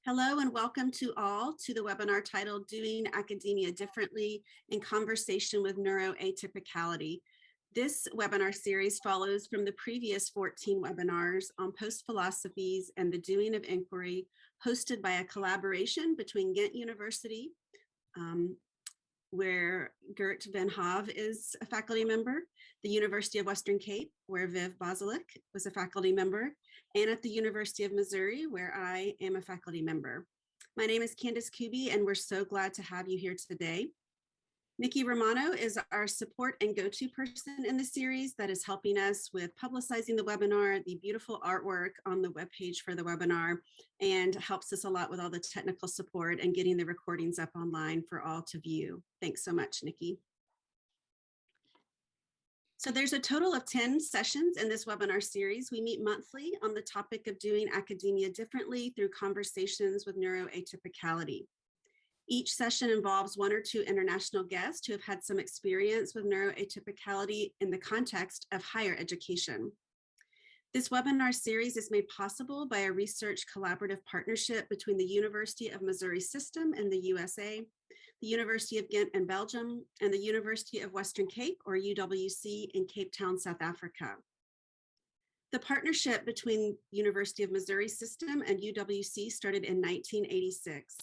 Hello and welcome to all to the webinar titled Doing Academia Differently in Conversation with Neuroatypicality. This webinar series follows from the previous 14 webinars on post-philosophies and the doing of inquiry, hosted by a collaboration between Ghent University, where Geert Van Hove is a faculty member, the University of Western Cape, where Viv Bozalek was a faculty member, and at the University of Missouri, where I am a faculty member. My name is Candace Kuby, and we're so glad to have you here today. Nikki Romano is our support and go-to person in the series that is helping us with publicizing the webinar, the beautiful artwork on the webpage for the webinar, and helps us a lot with all the technical support and getting the recordings up online for all to view. Thanks so much, Nikki. So there's a total of 10 sessions in this webinar series. We meet monthly on the topic of doing academia differently through conversations with neuroatypicality. Each session involves one or two international guests who have had some experience with neuroatypicality in the context of higher education. This webinar series is made possible by a research collaborative partnership between the University of Missouri System in the USA, the University of Ghent in Belgium, and the University of Western Cape, or UWC, in Cape Town, South Africa. The partnership between University of Missouri System and UWC started in 1986.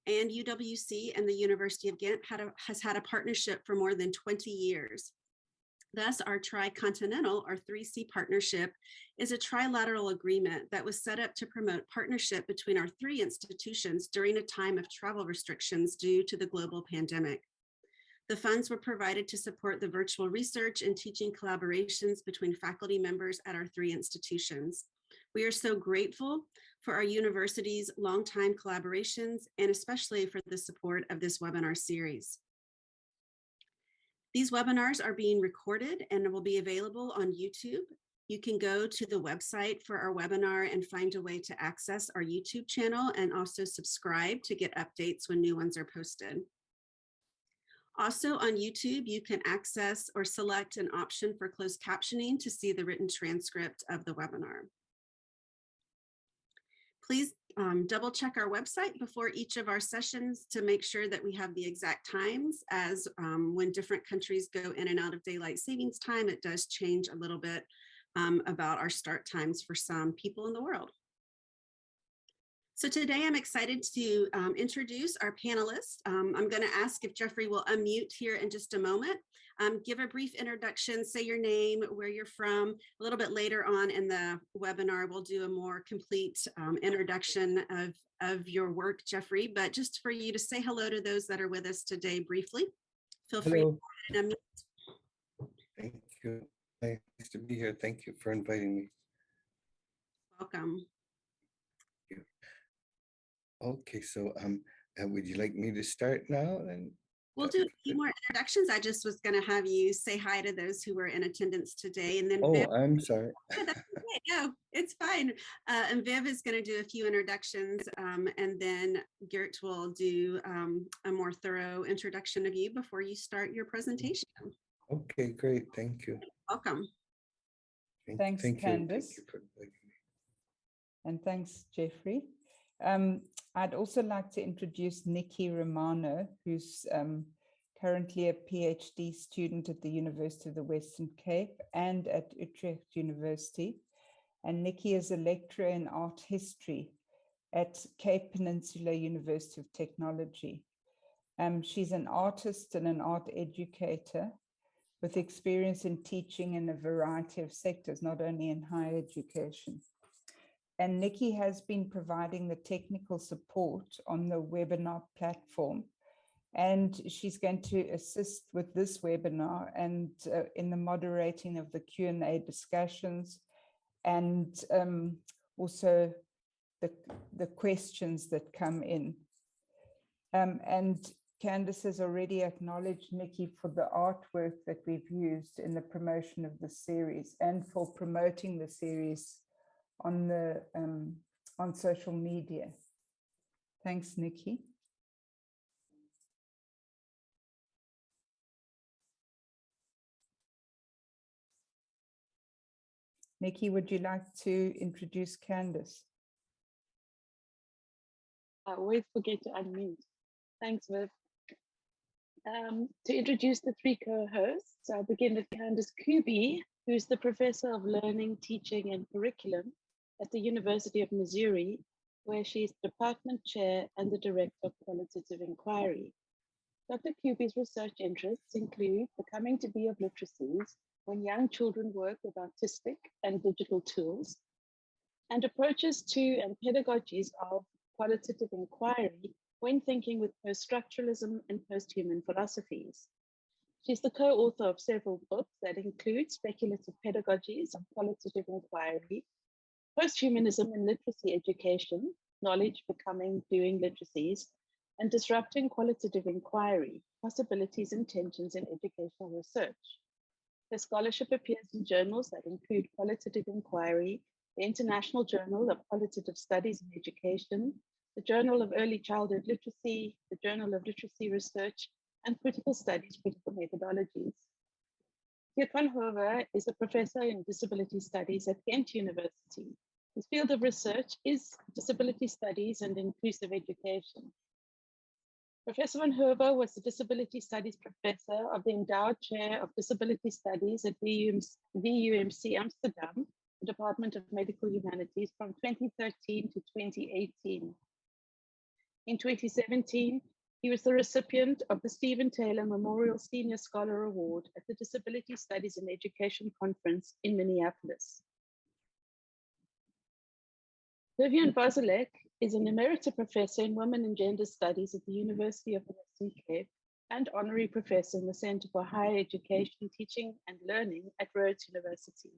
And UWC and the University of Ghent has had a partnership for more than 20 years. Thus, our tricontinental, or 3C partnership, is a trilateral agreement that was set up to promote partnership between our three institutions during a time of travel restrictions due to the global pandemic. The funds were provided to support the virtual research and teaching collaborations between faculty members at our three institutions. We are so grateful for our university's longtime collaborations and especially for the support of this webinar series. These webinars are being recorded and will be available on YouTube. You can go to the website for our webinar and find a way to access our YouTube channel and also subscribe to get updates when new ones are posted. Also on YouTube, you can access or select an option for closed captioning to see the written transcript of the webinar. Please double check our website before each of our sessions to make sure that we have the exact times, as when different countries go in and out of daylight savings time, it does change a little bit about our start times for some people in the world. So today I'm excited to introduce our panelists. I'm going to ask if Geoffrey will unmute here in just a moment. Give a brief introduction, say your name, where you're from. A little bit later on in the webinar, we'll do a more complete introduction of your work, Geoffrey, but just for you to say hello to those that are with us today briefly. Feel free to unmute. Thank you. Nice to be here. Thank you for inviting me. Welcome. Okay, so would you like me to start now? And we'll do a few more introductions. I just was going to have you say hi to those who were in attendance today, and then Viv, I'm sorry. No, it's fine. And Viv is going to do a few introductions, and then Geert will do a more thorough introduction of you before you start your presentation. Okay, great. Thank you. Welcome. Thanks, Candace. Thank you for inviting me. And thanks, Geoffrey. I'd also like to introduce Nikki Romano, who's currently a PhD student at the University of the Western Cape and at Utrecht University. And Nikki is a lecturer in art history at Cape Peninsula University of Technology. She's an artist and an art educator with experience in teaching in a variety of sectors, not only in higher education. And Nikki has been providing the technical support on the webinar platform. And she's going to assist with this webinar and in the moderating of the Q&A discussions and also the questions that come in. And Candace has already acknowledged Nikki for the artwork that we've used in the promotion of the series and for promoting the series on social media. Thanks, Nikki. Nikki, would you like to introduce Candace? I always forget to unmute. Thanks, Viv. To introduce the three co-hosts, I'll begin with Candace Kuby, who's the Professor of Learning, Teaching and Curriculum at the University of Missouri, where she's Department Chair and the Director of Qualitative Inquiry. Dr. Kuby's research interests include the coming to be of literacies when young children work with artistic and digital tools, and approaches to and pedagogies of qualitative inquiry when thinking with post-structuralism and post-human philosophies. She's the co-author of several books that include Speculative Pedagogies of Qualitative Inquiry, Post-Humanism in Literacy Education, Knowledge Becoming Doing Literacies, and Disrupting Qualitative Inquiry, Possibilities and Tensions in Educational Research. Her scholarship appears in journals that include Qualitative Inquiry, the International Journal of Qualitative Studies in Education, the Journal of Early Childhood Literacy, the Journal of Literacy Research, and Critical Studies, Critical Methodologies. Geert Van Hove is a professor in disability studies at Ghent University. His field of research is disability studies and inclusive education. Professor Van Hove was the Disability Studies Professor of the Endowed Chair of Disability Studies at VUMC Amsterdam, the Department of Medical Humanities, from 2013 to 2018. In 2017, he was the recipient of the Stephen Taylor Memorial Senior Scholar Award at the Disability Studies in Education Conference in Minneapolis. Vivienne Bozalek is an emerita professor in Women and Gender Studies at the University of the Western Cape and honorary professor in the Center for Higher Education, Teaching and Learning at Rhodes University.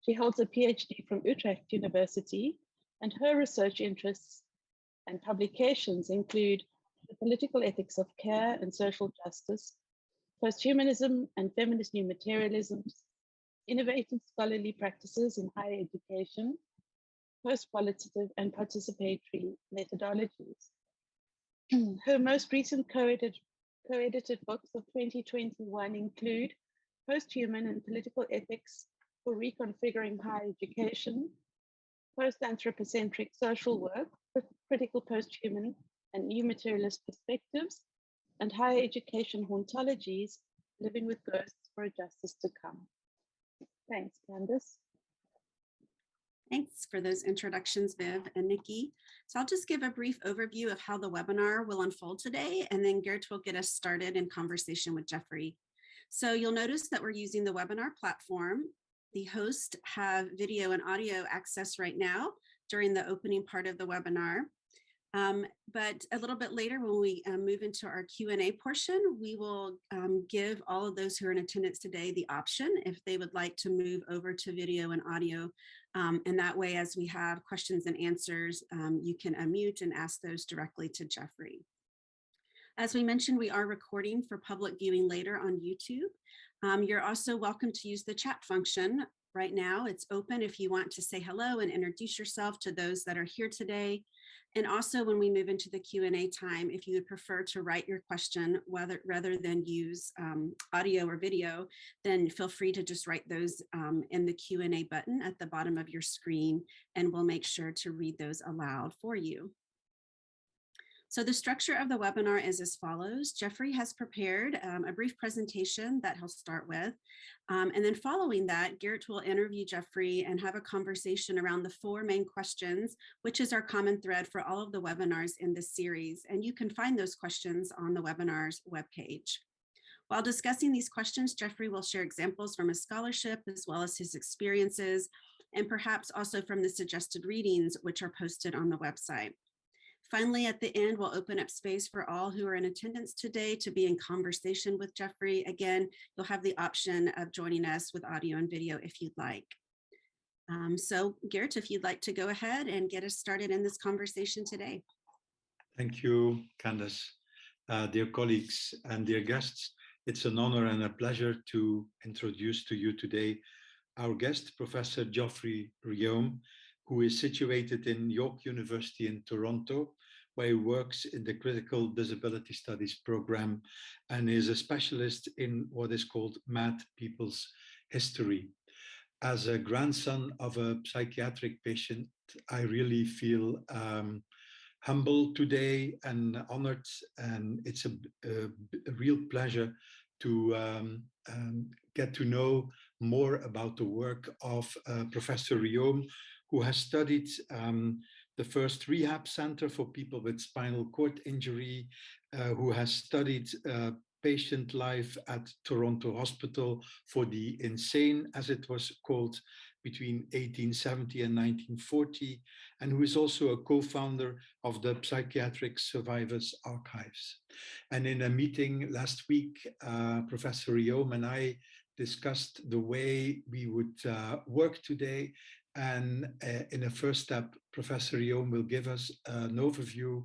She holds a PhD from Utrecht University, and her research interests and publications include the political ethics of care and social justice, posthumanism and feminist new materialisms, innovative scholarly practices in higher education, post-qualitative and participatory methodologies. Her most recent co-edited books of 2021 include Post-Human and Political Ethics for Reconfiguring Higher Education, Post-Anthropocentric Social Work, Critical Post-Human and New Materialist Perspectives, and Higher Education Hauntologies, Living with Ghosts for a Justice to Come. Thanks, Candace. Thanks for those introductions, Viv and Nikki. So I'll just give a brief overview of how the webinar will unfold today, and then Geert will get us started in conversation with Geoffrey. So you'll notice that we're using the webinar platform. The hosts have video and audio access right now during the opening part of the webinar. But a little bit later, when we move into our Q&A portion, we will give all of those who are in attendance today the option if they would like to move over to video and audio. And that way, as we have questions and answers, you can unmute and ask those directly to Geoffrey. As we mentioned, we are recording for public viewing later on YouTube. You're also welcome to use the chat function. Right now, it's open if you want to say hello and introduce yourself to those that are here today. And also, when we move into the Q&A time, if you would prefer to write your question rather than use audio or video, then feel free to just write those in the Q&A button at the bottom of your screen, and we'll make sure to read those aloud for you. So the structure of the webinar is as follows. Geoffrey has prepared a brief presentation that he'll start with. And then following that, Geert will interview Geoffrey and have a conversation around the 4 main questions, which is our common thread for all of the webinars in this series. And you can find those questions on the webinar's webpage. While discussing these questions, Geoffrey will share examples from his scholarship as well as his experiences, and perhaps also from the suggested readings, which are posted on the website. Finally, at the end, we'll open up space for all who are in attendance today to be in conversation with Geoffrey. Again, you'll have the option of joining us with audio and video if you'd like. So Geert, if you'd like to go ahead and get us started in this conversation today. Thank you, Candace. Dear colleagues and dear guests, it's an honor and a pleasure to introduce to you today our guest, Professor Geoffrey Reaume, who is situated in York University in Toronto, where he works in the Critical Disability Studies program and is a specialist in what is called Mad People's History. As a grandson of a psychiatric patient, I really feel humbled today and honored, and it's a real pleasure to get to know more about the work of Professor Reaume, who has studied the first rehab center for people with spinal cord injury, who has studied patient life at Toronto Hospital for the Insane, as it was called, between 1870 and 1940, and who is also a co-founder of the Psychiatric Survivors Archives. And in a meeting last week, Professor Reaume and I discussed the way we would work today. And in a first step, Professor Reaume will give us an overview,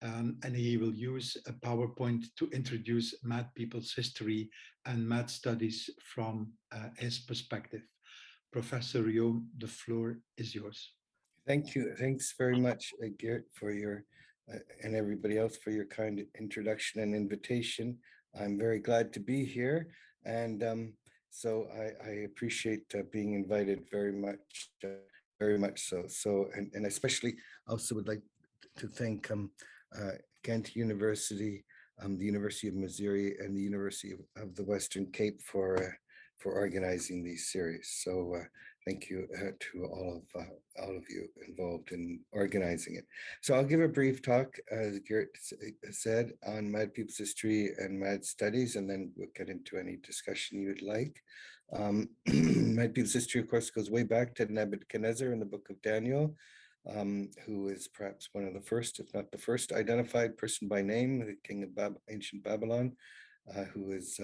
and he will use a PowerPoint to introduce Mad people's history and Mad studies from his perspective. Professor Reaume, the floor is yours. Thank you. Thanks very much, Geert, for your and everybody else for your kind introduction and invitation. I'm very glad to be here, and so I appreciate being invited very much so. So, and especially also would like to thank Ghent University, the University of Missouri, and the University of the Western Cape for organizing these series. So thank you to all of you involved in organizing it. So I'll give a brief talk, as Geert said, on Mad People's history and Mad studies, and then we'll get into any discussion you'd like. Mad People's history, of course, goes way back to Nebuchadnezzar in the book of Daniel, who is perhaps one of the first, if not the first, identified person by name, the king of ancient Babylon, who was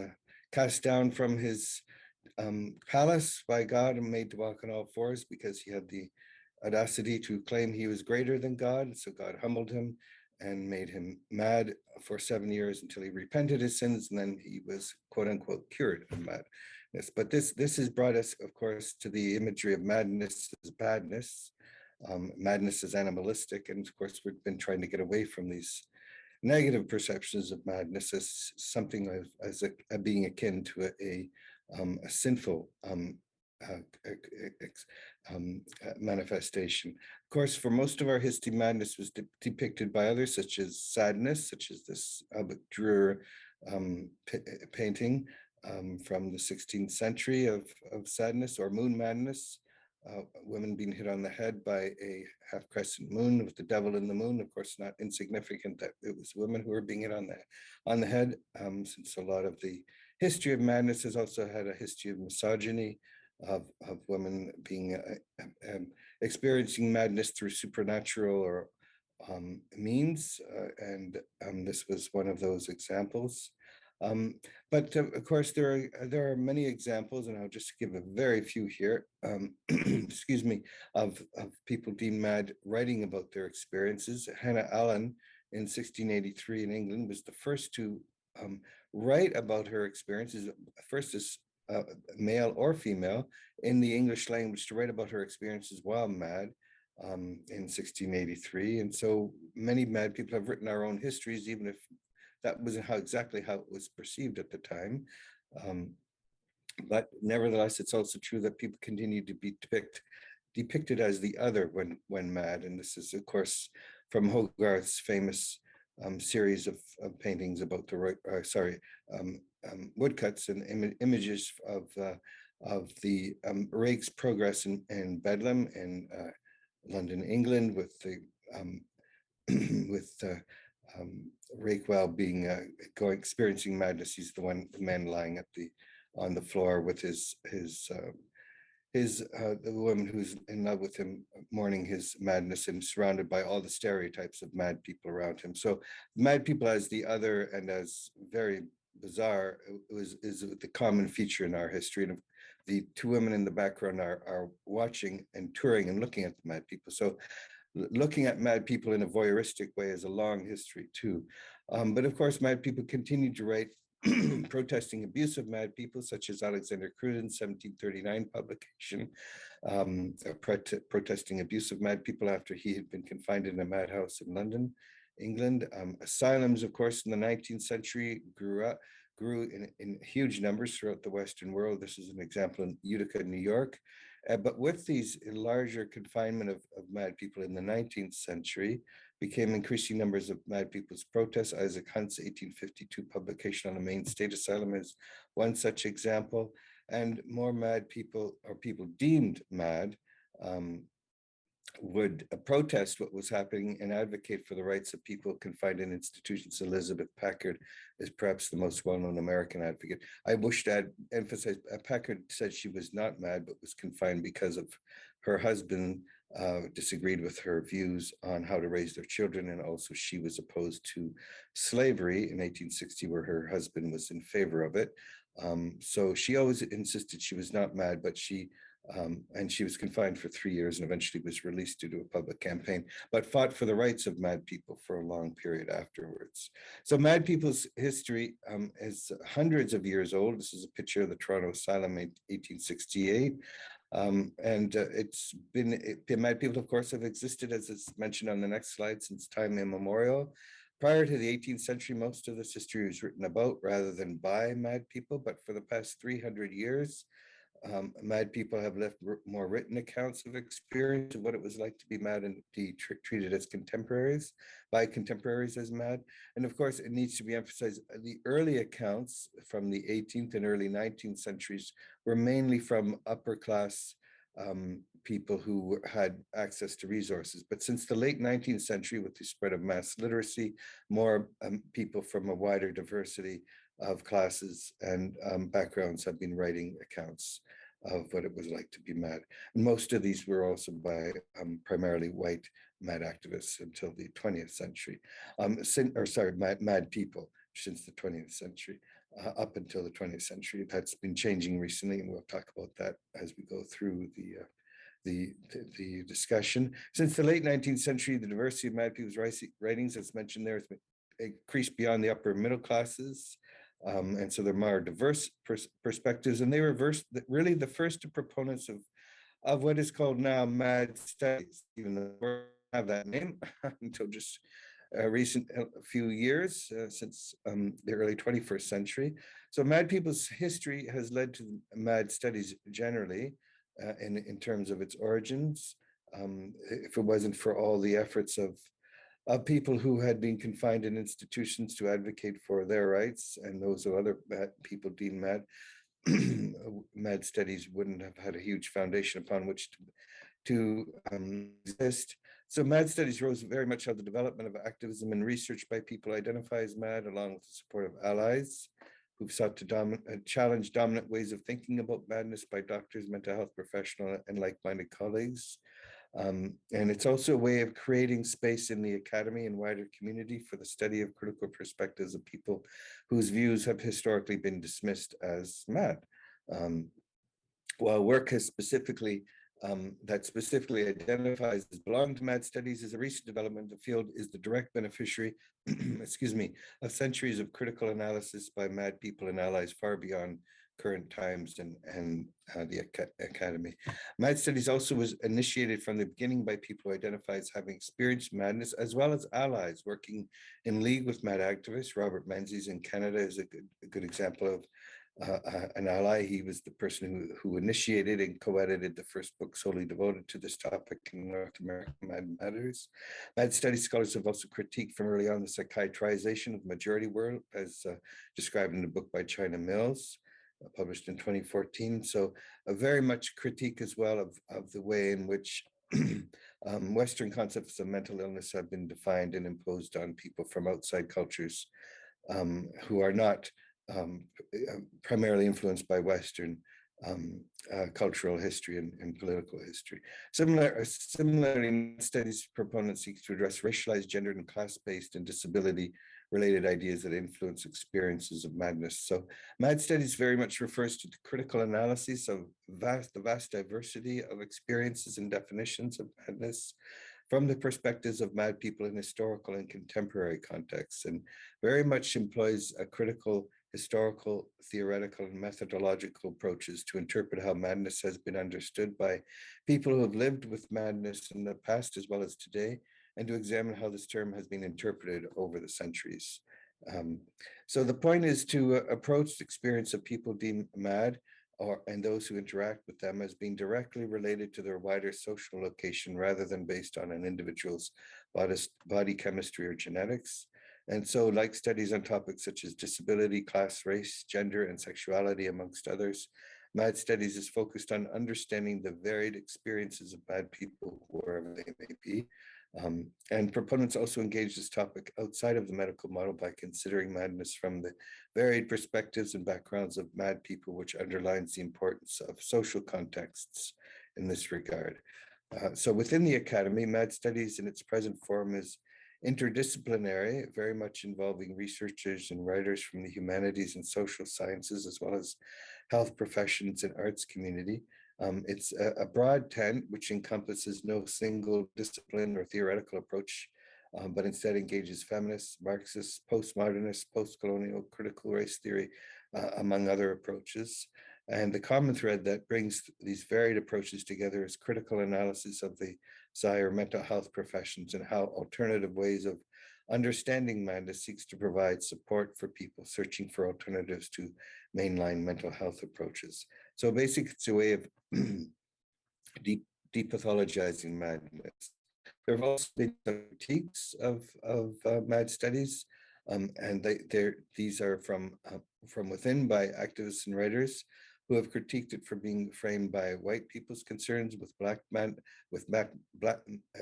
cast down from his palace by God and made to walk on all fours because he had the audacity to claim he was greater than God. So God humbled him and made him mad for 7 years until he repented his sins, and then he was quote unquote cured of madness. But this has brought us, of course, to the imagery of madness as badness. Madness is animalistic, and of course we've been trying to get away from these negative perceptions of madness as something as being akin to a sinful manifestation. Of course, for most of our history, madness was depicted by others, such as sadness, such as this Albert Dürer painting from the 16th century of sadness, or moon madness. Women being hit on the head by a half crescent moon with the devil in the moon. Of course, not insignificant that it was women who were being hit on the head, since a lot of the history of madness has also had a history of misogyny, of women being experiencing madness through supernatural or means, and this was one of those examples. But of course, there are many examples, and I'll just give a very few here, excuse me, of people deemed mad writing about their experiences. Hannah Allen in 1683 in England was the first to write about her experiences, first as male or female, in the English language, to write about her experiences while mad in 1683. And so many mad people have written our own histories, even if that wasn't exactly how it was perceived at the time. But nevertheless, it's also true that people continue to be depicted as the other when mad. And this is, of course, from Hogarth's famous series of paintings about the woodcuts and images of the Rake's progress in Bedlam in London, England, with the Rakewell being experiencing madness. He's the man lying on the floor with the woman who's in love with him, mourning his madness and surrounded by all the stereotypes of mad people around him. So mad people as the other and as very bizarre is the common feature in our history. And the two women in the background are watching and touring and looking at the mad people. So looking at mad people in a voyeuristic way is a long history too. But of course, mad people continue to write protesting abuse of mad people, such as Alexander Cruz's 1739 publication, protesting abuse of mad people after he had been confined in a madhouse in London, England. Asylums, of course, in the 19th century grew in huge numbers throughout the Western world. This is an example in Utica, New York. But with these larger confinement of mad people in the 19th century, became increasing numbers of mad people's protests. Isaac Hunt's 1852 publication on a Maine state asylum is one such example. And more mad people, or people deemed mad, would protest what was happening and advocate for the rights of people confined in institutions. Elizabeth Packard is perhaps the most well-known American advocate. I wish to emphasize, Packard said she was not mad, but was confined because of her husband disagreed with her views on how to raise their children, and also she was opposed to slavery in 1860, where her husband was in favor of it. So she always insisted she was not mad, but and she was confined for 3 years and eventually was released due to a public campaign, but fought for the rights of mad people for a long period afterwards. So mad people's history is hundreds of years old. This is a picture of the Toronto Asylum in 1868. Mad people, of course, have existed, as is mentioned on the next slide, since time immemorial. Prior to the 18th century, most of this history was written about rather than by mad people, but for the past 300 years, mad people have left more written accounts of experience of what it was like to be mad and be treated as contemporaries, by contemporaries as mad. And of course, it needs to be emphasized, the early accounts from the 18th and early 19th centuries were mainly from upper class people who had access to resources. But since the late 19th century, with the spread of mass literacy, more people from a wider diversity of classes and backgrounds have been writing accounts of what it was like to be mad. And most of these were also by primarily white mad activists until the 20th century, mad people since the 20th century, up until the 20th century. That's been changing recently, and we'll talk about that as we go through the discussion. Since the late 19th century, the diversity of mad people's writings, as mentioned there, has been increased beyond the upper middle classes. And so they're more diverse perspectives, and they were really the first proponents of what is called now mad studies, even though we don't have that name until just recent few years, since the early 21st century. So mad people's history has led to mad studies generally in terms of its origins. If it wasn't for all the efforts of people who had been confined in institutions to advocate for their rights and those of other people deemed mad, mad studies wouldn't have had a huge foundation upon which to exist. So mad studies rose very much out of the development of activism and research by people identified as mad, along with the support of allies who've sought to challenge dominant ways of thinking about madness by doctors, mental health professionals, and like-minded colleagues. And it's also a way of creating space in the academy and wider community for the study of critical perspectives of people whose views have historically been dismissed as mad. While work has specifically identifies as belonging to mad studies is a recent development, the field is the direct beneficiary, excuse me, of centuries of critical analysis by mad people and allies far beyond current times and the academy. Mad studies also was initiated from the beginning by people who identify as having experienced madness, as well as allies working in league with mad activists. Robert Menzies in Canada is a good example of an ally. He was the person who initiated and co-edited the first book solely devoted to this topic in North American Mad Matters. Mad studies scholars have also critiqued from early on the psychiatrization of the majority world, as described in a book by China Mills, published in 2014. So a very much critique as well of the way in which Western concepts of mental illness have been defined and imposed on people from outside cultures who are not primarily influenced by Western cultural history and political history. Similarly, studies proponents seek to address racialized, gendered, and class-based and disability-related ideas that influence experiences of madness. So mad studies very much refers to the critical analysis of the vast diversity of experiences and definitions of madness from the perspectives of mad people in historical and contemporary contexts, and very much employs a critical historical, theoretical, and methodological approaches to interpret how madness has been understood by people who have lived with madness in the past as well as today, and to examine how this term has been interpreted over the centuries. So the point is to approach the experience of people deemed mad and those who interact with them as being directly related to their wider social location rather than based on an individual's body chemistry or genetics. And so, like studies on topics such as disability, class, race, gender, and sexuality, amongst others, MAD Studies is focused on understanding the varied experiences of MAD people, wherever they may be. And proponents also engage this topic outside of the medical model by considering madness from the varied perspectives and backgrounds of MAD people, which underlines the importance of social contexts in this regard. So within the Academy, MAD Studies in its present form is interdisciplinary, very much involving researchers and writers from the humanities and social sciences, as well as health professions and arts community. It's a broad tent which encompasses no single discipline or theoretical approach, but instead engages feminists, Marxists, postmodernists, postcolonial, critical race theory, among other approaches. And the common thread that brings these varied approaches together is critical analysis of the or mental health professions and how alternative ways of understanding madness seeks to provide support for people searching for alternatives to mainline mental health approaches. So basically, it's a way of depathologizing madness. There have also been some critiques of MAD studies, and these are from within by activists and writers who have critiqued it for being framed by white people's concerns with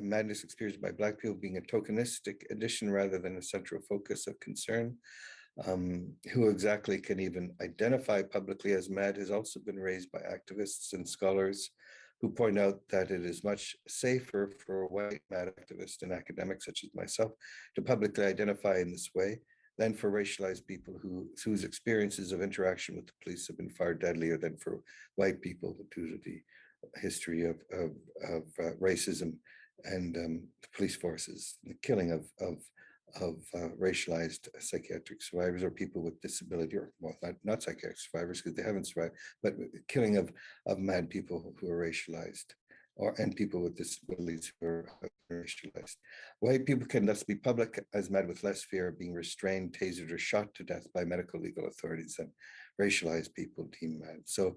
madness experienced by Black people being a tokenistic addition rather than a central focus of concern. Who exactly can even identify publicly as MAD has also been raised by activists and scholars who point out that it is much safer for a white MAD activist and academics such as myself to publicly identify in this way than for racialized people whose experiences of interaction with the police have been far deadlier than for white people due to the history of racism and the police forces, the killing of racialized psychiatric survivors or people with disability, or well, not psychiatric survivors because they haven't survived, but killing of MAD people who are racialized, and people with disabilities who are racialized. White people can thus be public as MAD with less fear of being restrained, tasered, or shot to death by medical legal authorities than racialized people deemed MAD. So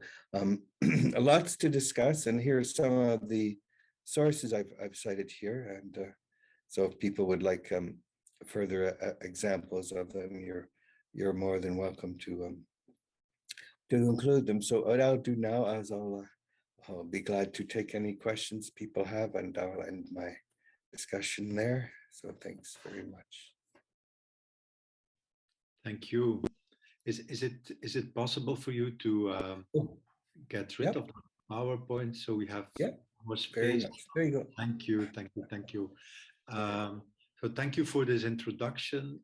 lots to discuss, and here are some of the sources I've cited here. And so if people would like further examples of them, you're more than welcome to include them. So what I'll do now is I'll be glad to take any questions people have, and I'll end my discussion there. So thanks very much. Thank you. Is it possible for you to get rid of the PowerPoint so we have more space? There you go. Thank you. So thank you for this introduction.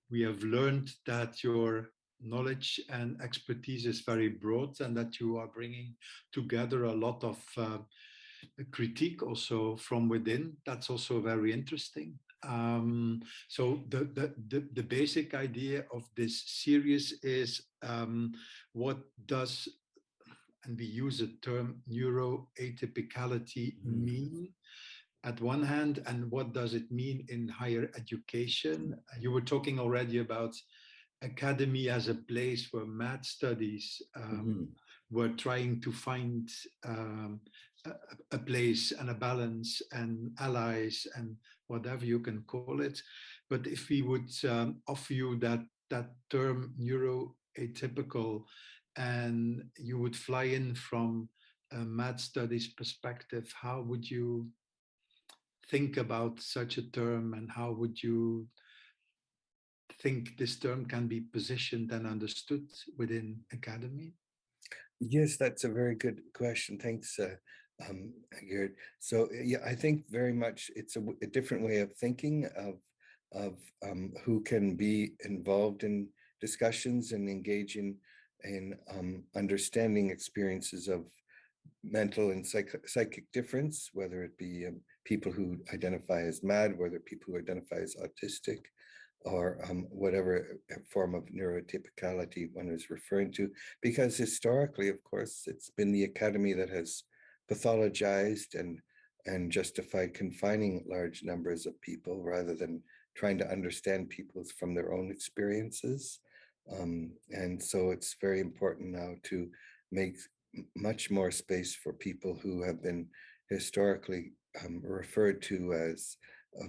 We have learned that your knowledge and expertise is very broad and that you are bringing together a lot of critique also from within. That's also very interesting. So the basic idea of this series is what does, and we use the term neuroatypicality, mean at one hand, and what does it mean in higher education? You were talking already about academy as a place where MAD studies were trying to find a place and a balance and allies and whatever you can call it. But if we would offer you that term neuroatypical, and you would fly in from a MAD studies perspective, how would you think about such a term, and how would you think this term can be positioned and understood within academy? Yes, that's a very good question. Thanks, Geert. So yeah, I think very much it's a different way of thinking of who can be involved in discussions and engage in understanding experiences of mental and psychic difference, whether it be people who identify as MAD, whether people who identify as autistic, or whatever form of neurotypicality one is referring to. Because historically, of course, it's been the academy that has pathologized and justified confining large numbers of people rather than trying to understand people from their own experiences. And so it's very important now to make much more space for people who have been historically referred to as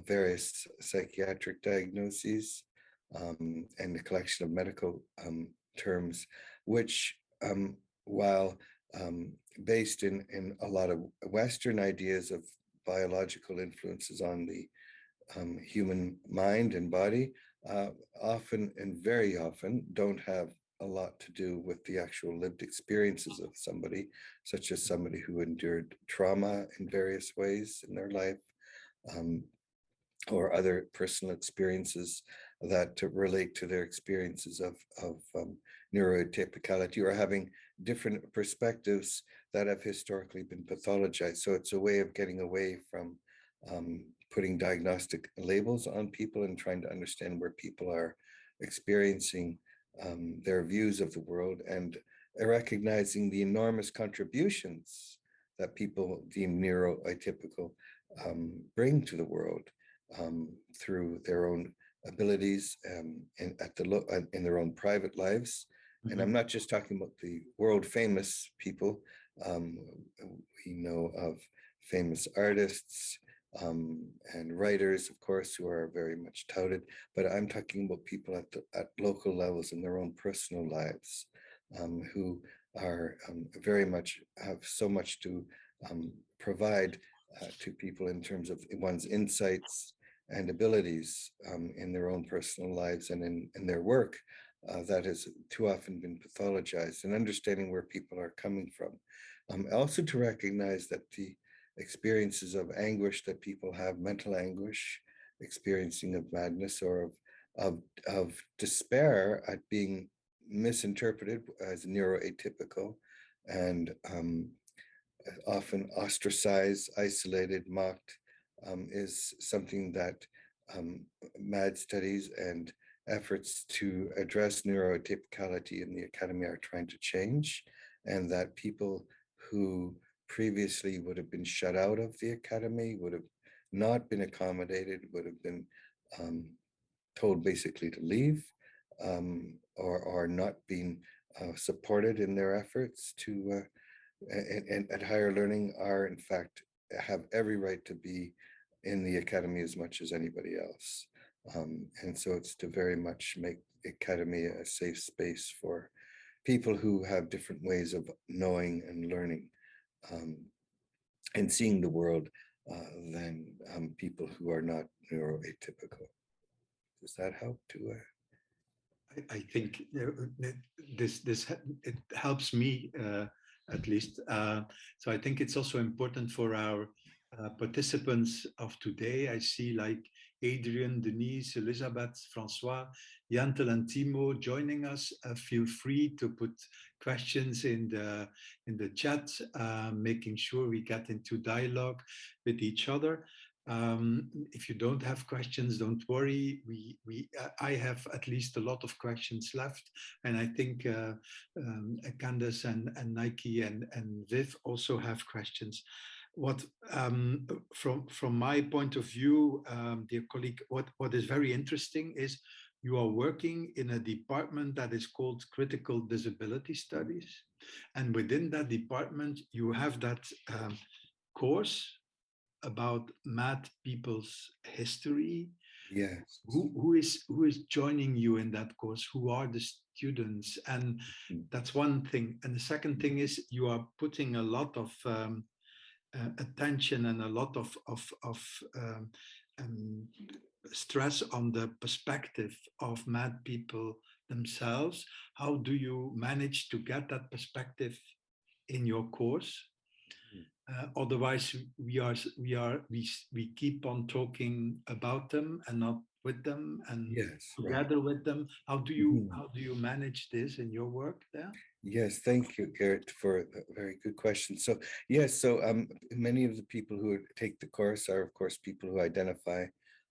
various psychiatric diagnoses, and a collection of medical terms, which, while based in a lot of Western ideas of biological influences on the human mind and body, often and very often don't have a lot to do with the actual lived experiences of somebody, such as somebody who endured trauma in various ways in their life, um, or other personal experiences that relate to their experiences of neuroatypicality, or having different perspectives that have historically been pathologized. So it's a way of getting away from putting diagnostic labels on people and trying to understand where people are experiencing their views of the world, and recognizing the enormous contributions that people deemed neuroatypical bring to the world through their own abilities and in their own private lives. And I'm not just talking about the world famous people. We know of famous artists and writers, of course, who are very much touted, but I'm talking about people at local levels in their own personal lives, who are very much have so much to provide to people in terms of one's insights and abilities in their own personal lives and in their work, that has too often been pathologized, and understanding where people are coming from. Also to recognize that the experiences of anguish that people have, mental anguish, experiencing of madness or of despair at being misinterpreted as neuroatypical, and often ostracized, isolated, mocked, is something that MAD studies and efforts to address neuroatypicality in the academy are trying to change, and that people who previously would have been shut out of the academy, would have not been accommodated, would have been told basically to leave, or not being supported in their efforts to and at higher learning, are in fact have every right to be in the academy as much as anybody else. And so it's to very much make the academy a safe space for people who have different ways of knowing and learning and seeing the world than people who are not neuroatypical. Does that help to? I think this it helps me at least. So I think it's also important for our participants of today. I see like Adrian, Denise, Elizabeth, Francois, Yantel, and Timo joining us. Feel free to put questions in the chat, making sure we get into dialogue with each other. If you don't have questions, don't worry. I have at least a lot of questions left, and I think Candace and Nike and Viv also have questions. What from my point of view, dear colleague, what is very interesting is you are working in a department that is called Critical Disability Studies, and within that department you have that course about mad people's history. Yes. Who is joining you in that course? Who are the students? And that's one thing. And the second thing is you are putting a lot of attention and a lot of stress on the perspective of mad people themselves. How do you manage to get that perspective in your course? Otherwise, we keep on talking about them and not with them, and together with them. How do you manage this in your work there? Yes, thank you, Geert, for a very good question. So yes, so many of the people who take the course are, of course, people who identify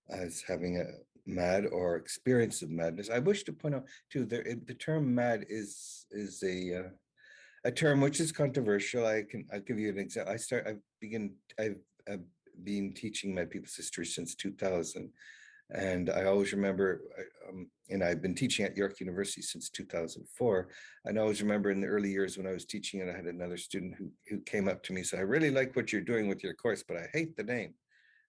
as having a mad or experience of madness. I wish to point out too, the term mad is a term which is controversial. I'll give you an example. I've been teaching mad people's history since 2000, And I always remember, and I've been teaching at York University since 2004. And I always remember in the early years when I was teaching, and I had another student who came up to me and said, I really like what you're doing with your course, but I hate the name.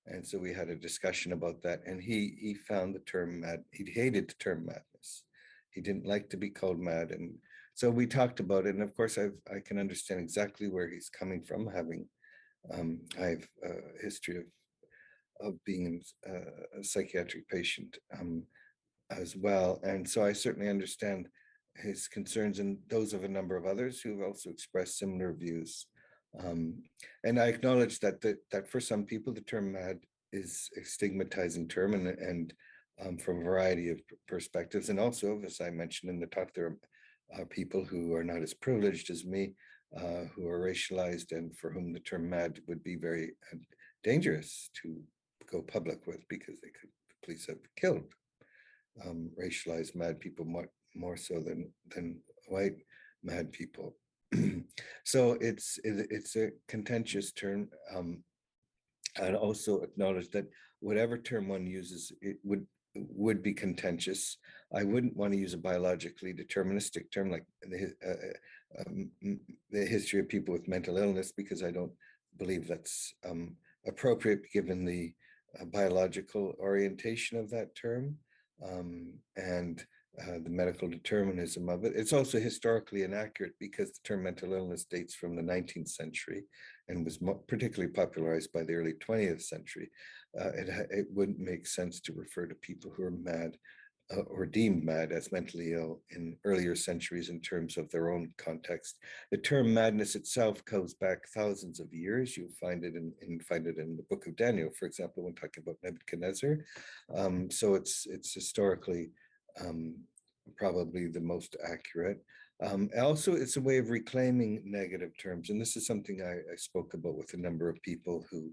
And so we had a discussion about that. And he found the term mad, he hated the term madness. He didn't like to be called mad. And so we talked about it. And of course, I can understand exactly where he's coming from, having I have a history of being a psychiatric patient as well. And so I certainly understand his concerns and those of a number of others who have also expressed similar views. And I acknowledge that for some people, the term mad is a stigmatizing term, and from a variety of perspectives. And also, as I mentioned in the talk, there are people who are not as privileged as me, who are racialized, and for whom the term mad would be very dangerous to go public with, because the police have killed racialized mad people more so than white mad people. So it's a contentious term. I'd also acknowledge that whatever term one uses, it would be contentious. I wouldn't want to use a biologically deterministic term like the history of people with mental illness, because I don't believe that's appropriate given the biological orientation of that term. And the medical determinism of it. It's also historically inaccurate because the term mental illness dates from the 19th century and was particularly popularized by the early 20th century. It wouldn't make sense to refer to people who are mad or deemed mad as mentally ill in earlier centuries in terms of their own context. The term madness itself goes back thousands of years. You'll find it in the book of Daniel, for example, when talking about Nebuchadnezzar. So it's historically probably the most accurate. Also, it's a way of reclaiming negative terms. And this is something I spoke about with a number of people who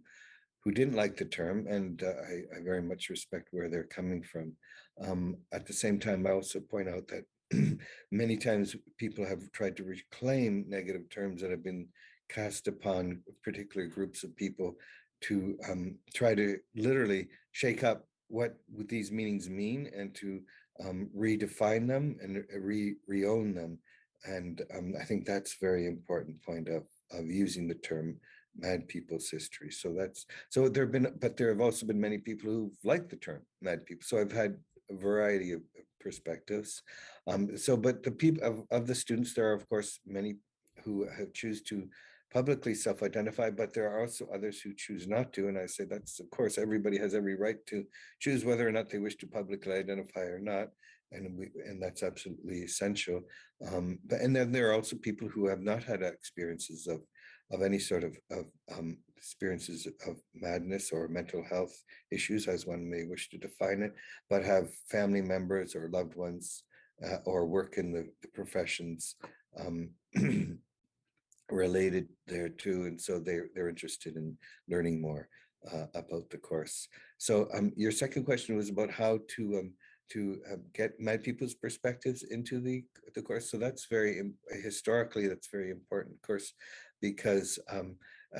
didn't like the term, and I very much respect where they're coming from. At the same time, I also point out that many times people have tried to reclaim negative terms that have been cast upon particular groups of people to try to literally shake up what these meanings mean and to redefine them and re-own them. And I think that's a very important point of using the term mad people's history. So there have also been many people who've liked the term mad people. So I've had a variety of perspectives. But the people of the students, there are of course many who have choose to publicly self-identify, but there are also others who choose not to. And I say that's, of course, everybody has every right to choose whether or not they wish to publicly identify or not. And that's absolutely essential. And then there are also people who have not had experiences of any sort of experiences of madness or mental health issues, as one may wish to define it, but have family members or loved ones or work in the professions related there too. And so they're interested in learning more about the course. So your second question was about how to get mad people's perspectives into the course. So that's historically, that's very important, of course, because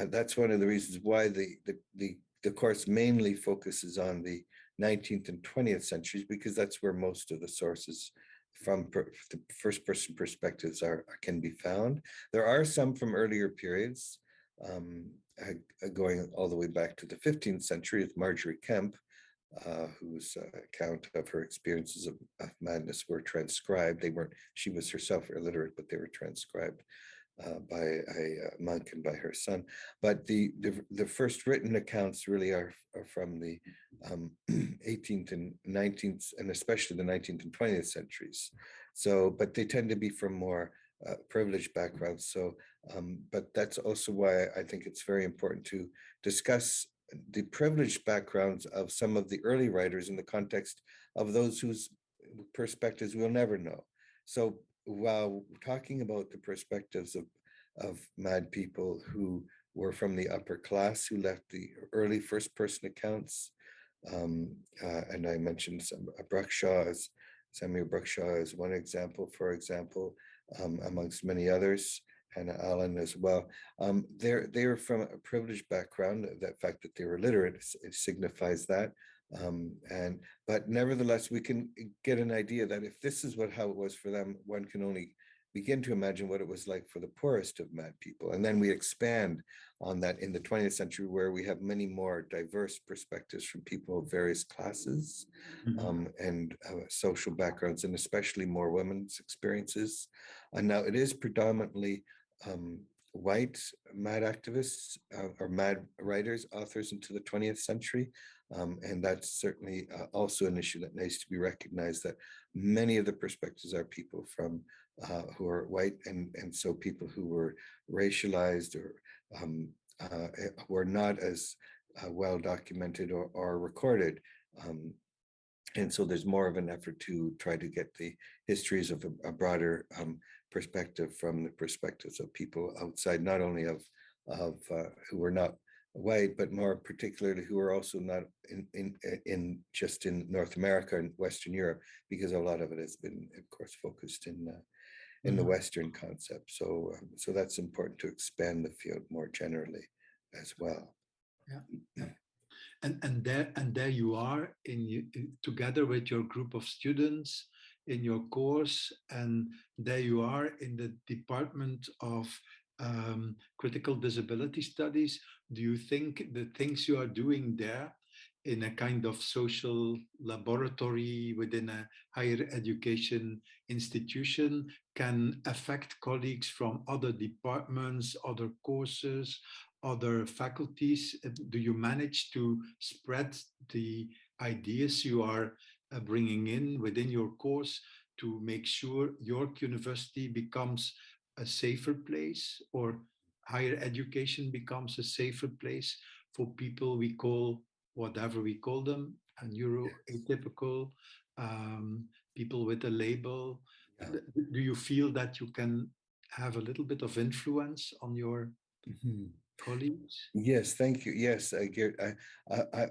that's one of the reasons why the course mainly focuses on the 19th and 20th centuries, because that's where most of the sources from the first person perspectives can be found. There are some from earlier periods, going all the way back to the 15th century with Margaret Kemp, whose account of her experiences of madness were transcribed. She was herself illiterate, but they were transcribed by a monk and by her son. But the first written accounts really are from the 18th and 19th, and especially the 19th and 20th centuries. So, but they tend to be from more privileged backgrounds. So, but that's also why I think it's very important to discuss the privileged backgrounds of some of the early writers in the context of those whose perspectives we'll never know. So while talking about the perspectives of mad people who were from the upper class, who left the early first person accounts, and I mentioned Samuel Bruckshaw as one example, for example, amongst many others, Hannah Allen as well. They were from a privileged background. The fact that they were literate, it signifies that. But nevertheless, we can get an idea that if this is how it was for them, one can only begin to imagine what it was like for the poorest of mad people. And then we expand on that in the 20th century, where we have many more diverse perspectives from people of various classes and social backgrounds, and especially more women's experiences. And now it is predominantly white mad activists or mad writers, authors into the 20th century. And that's certainly also an issue that needs to be recognized, that many of the perspectives are people from who are white, and so people who were racialized or were not as well documented or recorded. And so there's more of an effort to try to get the histories of a broader perspective from the perspectives of people outside, not only of who were not white, but more particularly who are also not in just in North America and Western Europe, because a lot of it has been, of course, focused in the Western concept. So so that's important to expand the field more generally as well. Yeah. And there you are together with your group of students in your course, and there you are in the Department of Critical Disability Studies. Do you think the things you are doing there in a kind of social laboratory within a higher education institution can affect colleagues from other departments, other courses, other faculties? Do you manage to spread the ideas you are bringing in within your course to make sure York University becomes a safer place, or higher education becomes a safer place for people we call whatever we call them, neuroatypical, people with a label? Yeah. Do you feel that you can have a little bit of influence on your colleagues? Yes, thank you. Yes, Geert,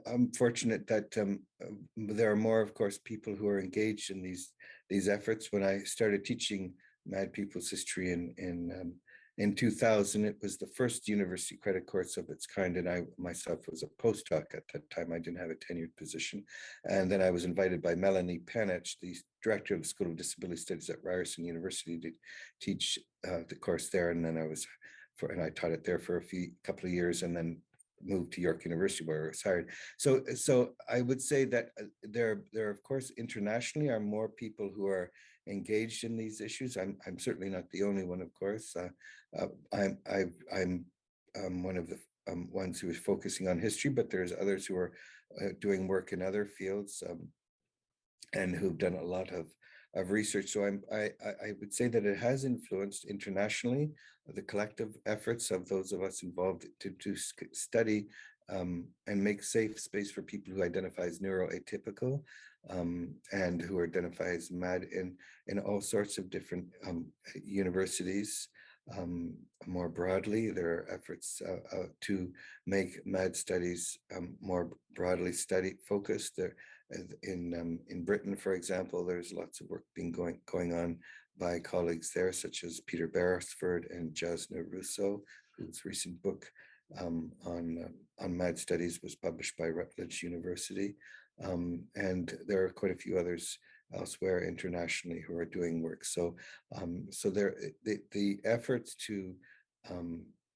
I'm fortunate that there are more, of course, people who are engaged in these efforts. When I started teaching Mad People's History in 2000, it was the first university credit course of its kind, and I myself was a postdoc at that time. I didn't have a tenured position, and then I was invited by Melanie Panich, the director of the School of Disability Studies at Ryerson University, to teach the course there, and then and I taught it there for a couple of years, and then moved to York University, where I was hired. So I would say that there of course internationally are more people who are engaged in these issues. I'm certainly not the only one, of course. I'm one of the ones who is focusing on history, but there's others who are doing work in other fields and who've done a lot of research. So I would say that it has influenced internationally the collective efforts of those of us involved to study and make safe space for people who identify as neuroatypical and who identify as mad in all sorts of different universities. More broadly, there are efforts to make mad studies more broadly focused. There, in Britain, for example, there's lots of work going on by colleagues there, such as Peter Beresford and Jasna Russo, whose recent book on mad studies was published by Rutledge University. And there are quite a few others elsewhere internationally who are doing work. So the efforts to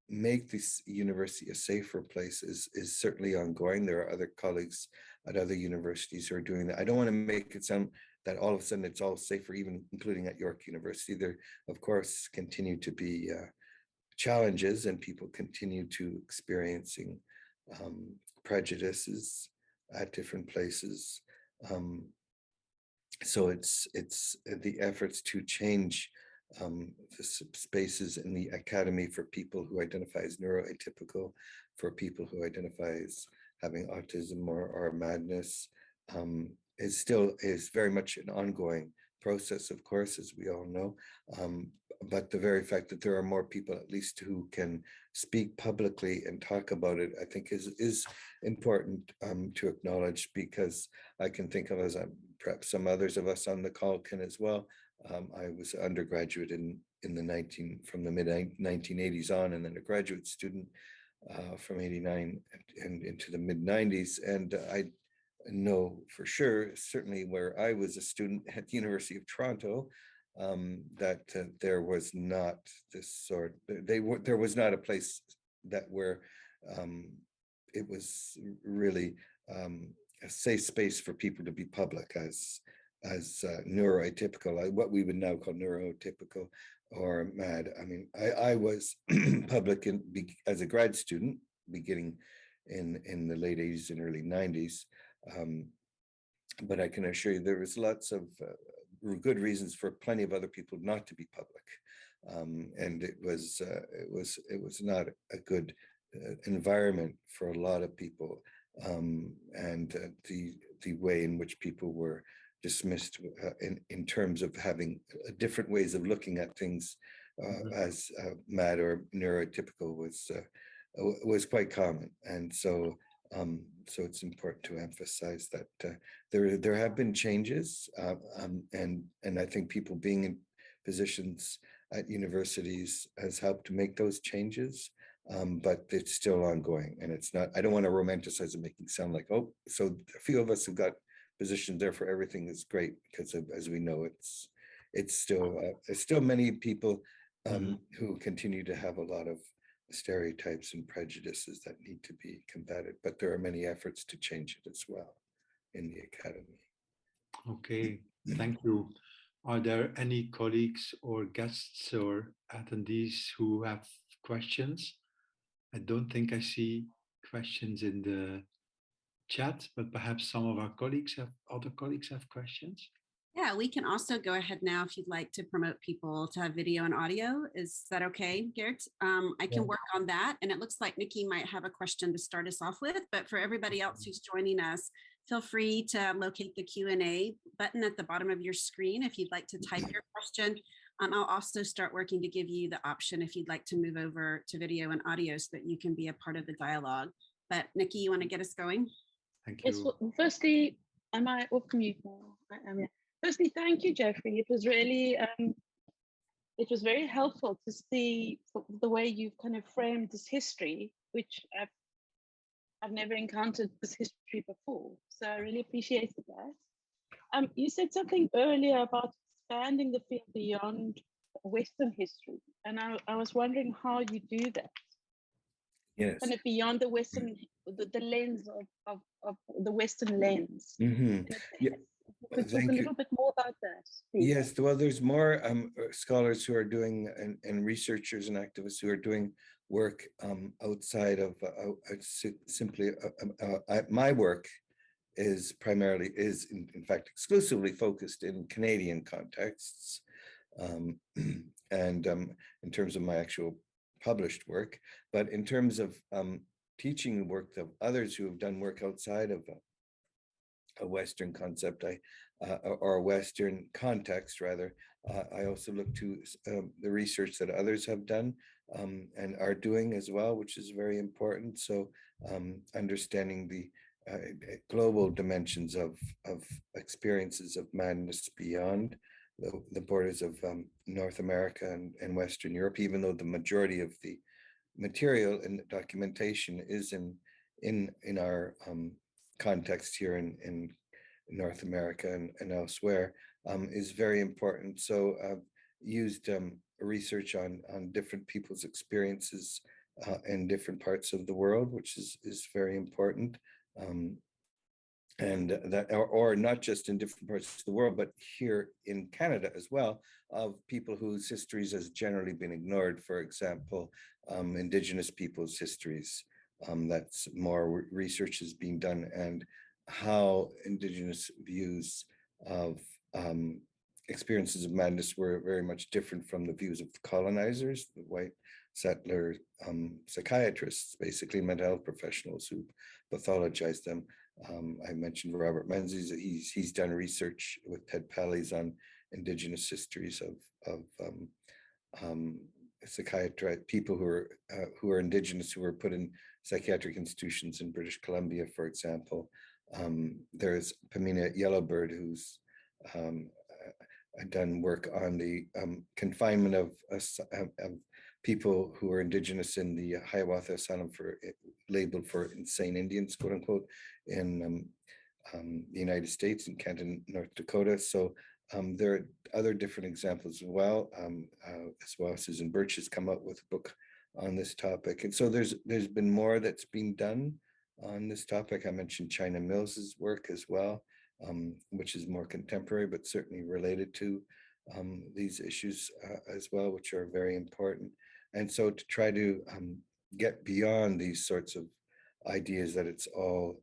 make this university a safer place is certainly ongoing. There are other colleagues at other universities who are doing that. I don't want to make it sound that all of a sudden it's all safer, even including at York University. There, of course, continue to be challenges, and people continue to experiencing prejudices at different places. So it's the efforts to change the spaces in the academy for people who identify as neuroatypical, for people who identify as having autism or madness, is very much an ongoing process, of course, as we all know. But the very fact that there are more people, at least, who can speak publicly and talk about it, I think is important to acknowledge, because I can think of, as perhaps some others of us on the call can as well. I was an undergraduate from the mid 1980s on, and then a graduate student from 89 and into the mid 90s. And know for sure, certainly where I was a student at the University of Toronto, that there was not this sort. There was not a place that where it was really a safe space for people to be public as neuroatypical, what we would now call neurotypical or mad. I mean, I was public as a grad student beginning in the late 80s and early 90s. But I can assure you there was lots of good reasons for plenty of other people not to be public. And it was not a good environment for a lot of people. And the way in which people were dismissed in terms of having different ways of looking at things as mad or neurotypical was quite common. And so so it's important to emphasize that there have been changes, and I think people being in positions at universities has helped to make those changes. But it's still ongoing, and it's not. I don't want to romanticize and make it sound like, oh, so a few of us have got positions there for everything is great, because as we know, it's still many people who continue to have a lot of stereotypes and prejudices that need to be combated, but there are many efforts to change it as well in the academy. Okay, thank you. Are there any colleagues or guests or attendees who have questions? I don't think I see questions in the chat, but perhaps some of our other colleagues have questions. Yeah, we can also go ahead now if you'd like to promote people to have video and audio. Is that okay, Geert? I can work on that. And it looks like Nikki might have a question to start us off with, but for everybody else who's joining us, feel free to locate the Q&A button at the bottom of your screen if you'd like to type your question. I'll also start working to give you the option if you'd like to move over to video and audio so that you can be a part of the dialogue. But Nikki, you want to get us going? Thank you. Yes, well, firstly, am I off mute now? I am. Firstly, thank you, Geoffrey. It was really, it was very helpful to see the way you've kind of framed this history, which I've never encountered this history before. So I really appreciated that. You said something earlier about expanding the field beyond Western history, and I was wondering how you do that. Yes. Kind of beyond the Western, the lens of the Western lens. Yeah. Could talk a little bit more about that, please? Yes, well, there's more scholars who are doing and researchers and activists who are doing work outside of simply my work is primarily in fact exclusively focused in Canadian contexts, and in terms of my actual published work, but in terms of teaching the work of others who have done work outside of a Western concept, or a Western context rather, I also look to the research that others have done and are doing as well, which is very important. So understanding the global dimensions of experiences of madness beyond the borders of North America and Western Europe, even though the majority of the material and documentation is in our context here in North America and elsewhere, is very important. So used research on different people's experiences in different parts of the world, which is very important. And that, or not just in different parts of the world, but here in Canada as well, of people whose histories has generally been ignored. For example, Indigenous people's histories. That's more research is being done, and how Indigenous views of experiences of madness were very much different from the views of the colonizers, the white settler psychiatrists, basically mental health professionals who pathologized them. I mentioned Robert Menzies. He's done research with Ted Pallies on Indigenous histories of psychiatry, people who are Indigenous who were put in psychiatric institutions in British Columbia, for example. There's Pamina Yellowbird, who's done work on the confinement of people who are Indigenous in the Hiawatha Asylum labeled for insane Indians, quote unquote, in the United States and Canada, North Dakota. So there are other different examples as well. Susan Birch has come up with a book on this topic. And so there's been more that's been done on this topic. I mentioned China Mills's work as well, which is more contemporary, but certainly related to these issues as well, which are very important. And so to try to get beyond these sorts of ideas that it's all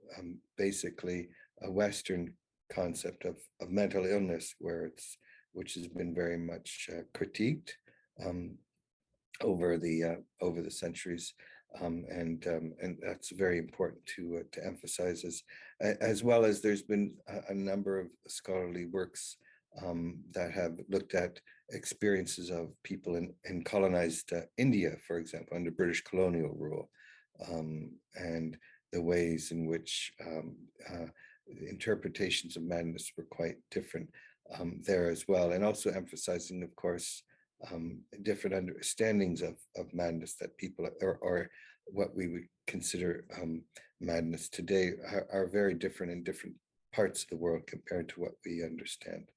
basically a Western concept of mental illness, which has been very much critiqued over the centuries, and that's very important to emphasize, as well as there's been a number of scholarly works that have looked at experiences of people in colonized India, for example, under British colonial rule, and the ways in which interpretations of madness were quite different there as well, and also emphasizing, of course, different understandings of madness that people or what we would consider madness today are very different in different parts of the world compared to what we understand,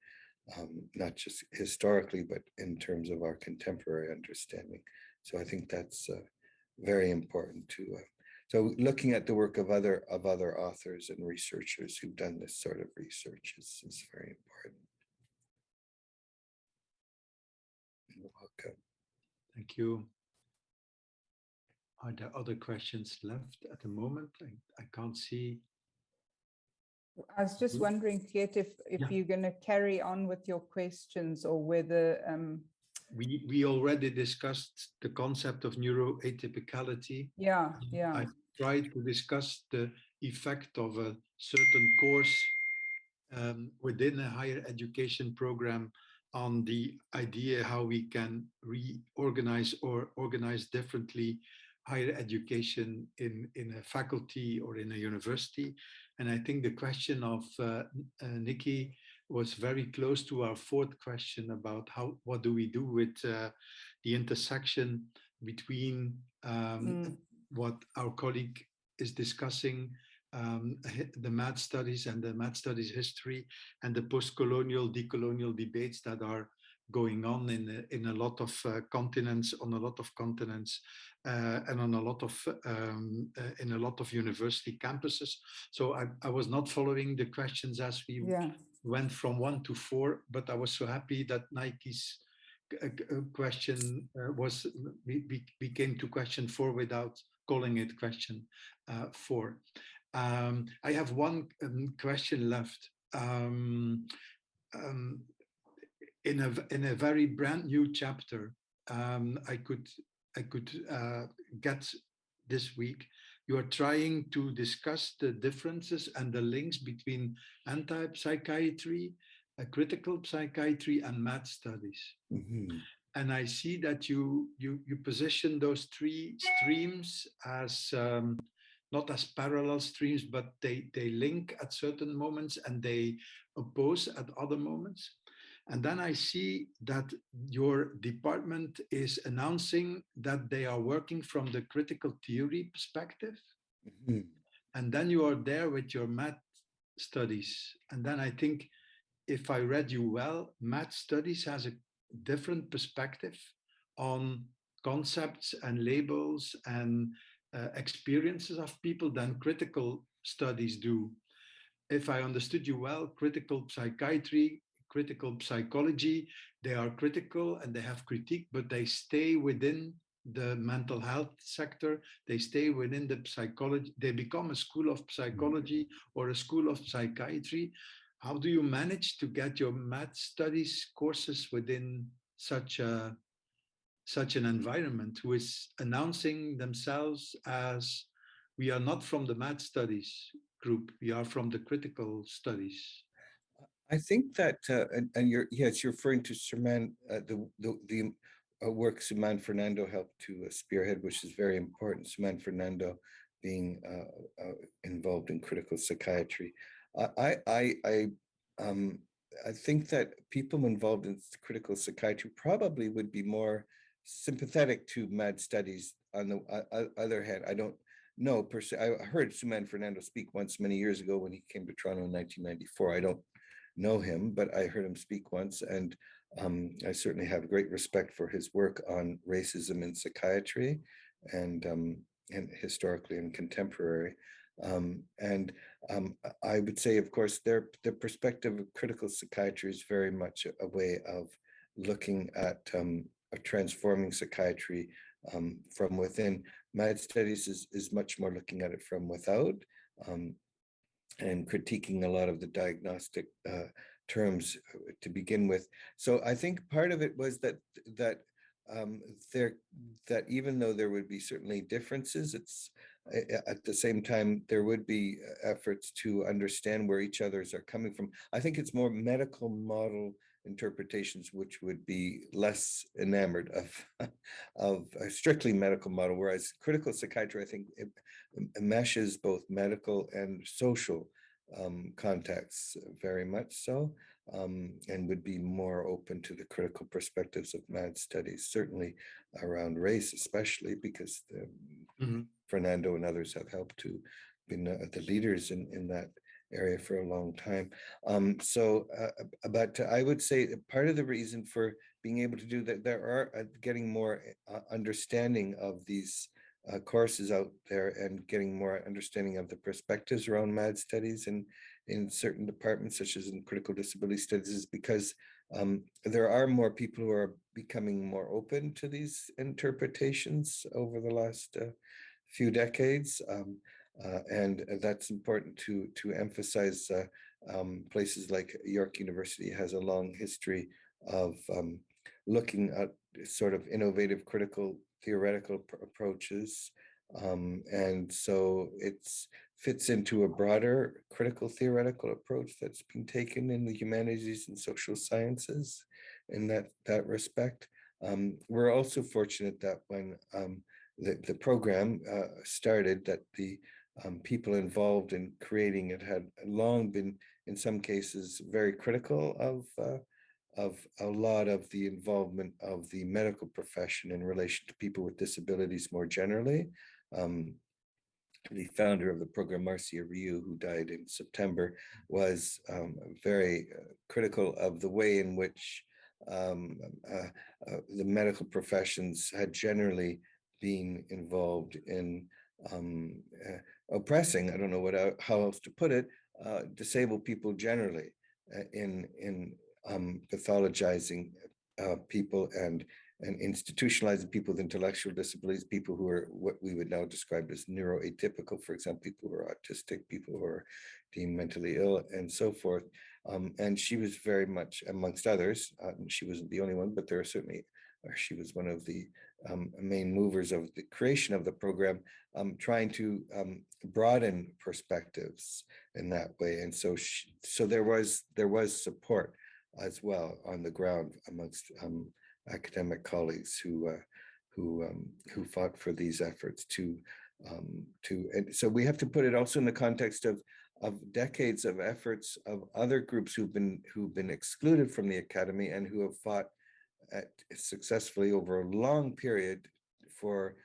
not just historically, but in terms of our contemporary understanding. So I think that's very important to. So looking at the work of other authors and researchers who've done this sort of research is very important. You're welcome. Thank you. Are there other questions left at the moment? I can't see. I was just wondering, Geert, if you're going to carry on with your questions, or whether we already discussed the concept of neuroatypicality. Yeah. I tried to discuss the effect of a certain course within a higher education program on the idea how we can reorganize or organize differently higher education in a faculty or in a university. And I think the question of Nikki was very close to our fourth question about what do we do with the intersection between what our colleague is discussing, the MAD studies and the MAD studies history, and the post-colonial, decolonial debates that are going on in a lot of continents, on a lot of continents, and on a lot of in a lot of university campuses. So I was not following the questions as we went from 1 to 4, but I was so happy that Nike's question was we came to question 4 without calling it question 4. I have one question left. In a very brand new chapter, I could get this week. You are trying to discuss the differences and the links between anti-psychiatry, critical psychiatry, and MAD studies. Mm-hmm. And I see that you position those 3 streams as not as parallel streams, but they link at certain moments and they oppose at other moments. And then I see that your department is announcing that they are working from the critical theory perspective. Mm-hmm. And then you are there with your MAD studies. And then I think, if I read you well, MAD studies has a different perspective on concepts and labels and experiences of people than critical studies do. If I understood you well, critical psychiatry, critical psychology, they are critical and they have critique, but they stay within the mental health sector. They stay within the psychology. They become a school of psychology or a school of psychiatry. How do you manage to get your MAD studies courses within such an environment, who is announcing themselves as, we are not from the MAD studies group, we are from the critical studies? I think that, and you're referring to Suman, the work Suman Fernando helped to spearhead, which is very important. Suman Fernando being involved in critical psychiatry. I think that people involved in critical psychiatry probably would be more sympathetic to MAD studies. On the other hand, no, per se. I heard Suman Fernando speak once many years ago when he came to Toronto in 1994. I don't know him, but I heard him speak once, and I certainly have great respect for his work on racism in psychiatry and historically and contemporary. And I would say, of course, their perspective of critical psychiatry is very much a way of looking at transforming psychiatry from within. Mad Studies is much more looking at it from without, and critiquing a lot of the diagnostic terms to begin with. So I think part of it was that that even though there would be certainly differences, it's at the same time there would be efforts to understand where each others are coming from. I think it's more medical model interpretations which would be less enamored of a strictly medical model, whereas critical psychiatry, I think it meshes both medical and social contexts very much so, and would be more open to the critical perspectives of Mad Studies, certainly around race, especially because Fernando and others have helped to been the leaders in that area for a long time. But I would say part of the reason for being able to do that, there are getting more understanding of these courses out there and getting more understanding of the perspectives around Mad Studies and in certain departments, such as in critical disability studies, is because there are more people who are becoming more open to these interpretations over the last few decades. And that's important to emphasize. Places like York University has a long history of looking at sort of innovative critical theoretical approaches. And so it fits into a broader critical theoretical approach that's been taken in the humanities and social sciences in that respect. We're also fortunate that when the program started, that the people involved in creating it had long been, in some cases, very critical of a lot of the involvement of the medical profession in relation to people with disabilities more generally. The founder of the program, Margaret Ryu, who died in September, was very critical of the way in which the medical professions had generally been involved in oppressing, I don't know how else to put it, disabled people generally, in pathologizing people and institutionalizing people with intellectual disabilities, people who are what we would now describe as neuroatypical, for example, people who are autistic, people who are deemed mentally ill, and so forth. And she was very much, amongst others, she wasn't the only one, but there are certainly, she was one of the main movers of the creation of the program, trying to broaden perspectives in that way. And so there was support as well on the ground amongst academic colleagues who fought for these efforts and so we have to put it also in the context of decades of efforts of other groups who've been excluded from the academy and who have fought successfully over a long period for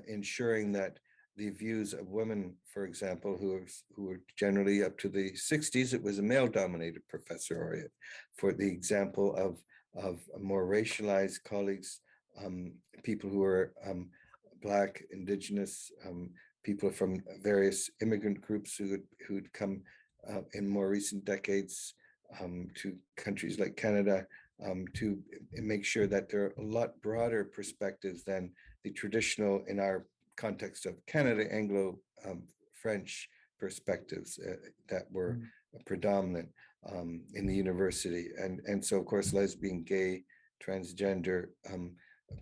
ensuring that the views of women, for example, who were generally up to the 60s, it was a male-dominated professoriate, for the example of more racialized colleagues, people who are Black, Indigenous, people from various immigrant groups who'd come in more recent decades to countries like Canada, to make sure that there are a lot broader perspectives than the traditional, in our context of Canada, Anglo-French perspectives that were predominant in the university. And so, of course, lesbian, gay, transgender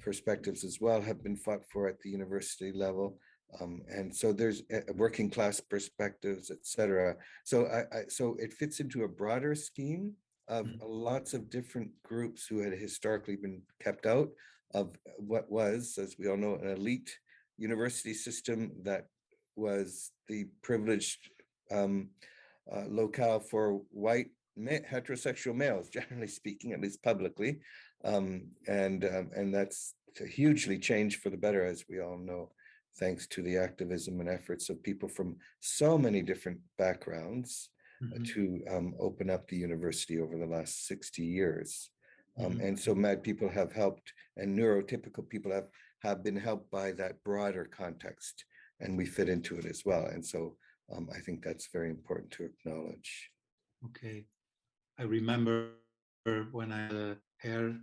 perspectives as well have been fought for at the university level. And so there's working class perspectives, et cetera. So so it fits into a broader scheme of lots of different groups who had historically been kept out of what was, as we all know, an elite university system that was the privileged locale for white heterosexual males, generally speaking, at least publicly. And that's hugely changed for the better, as we all know thanks to the activism and efforts of people from so many different backgrounds to open up the university over the last 60 years. And so MAD people have helped, and neurotypical people have been helped by that broader context, and we fit into it as well. And so I think that's very important to acknowledge. Okay. I remember when I had a hair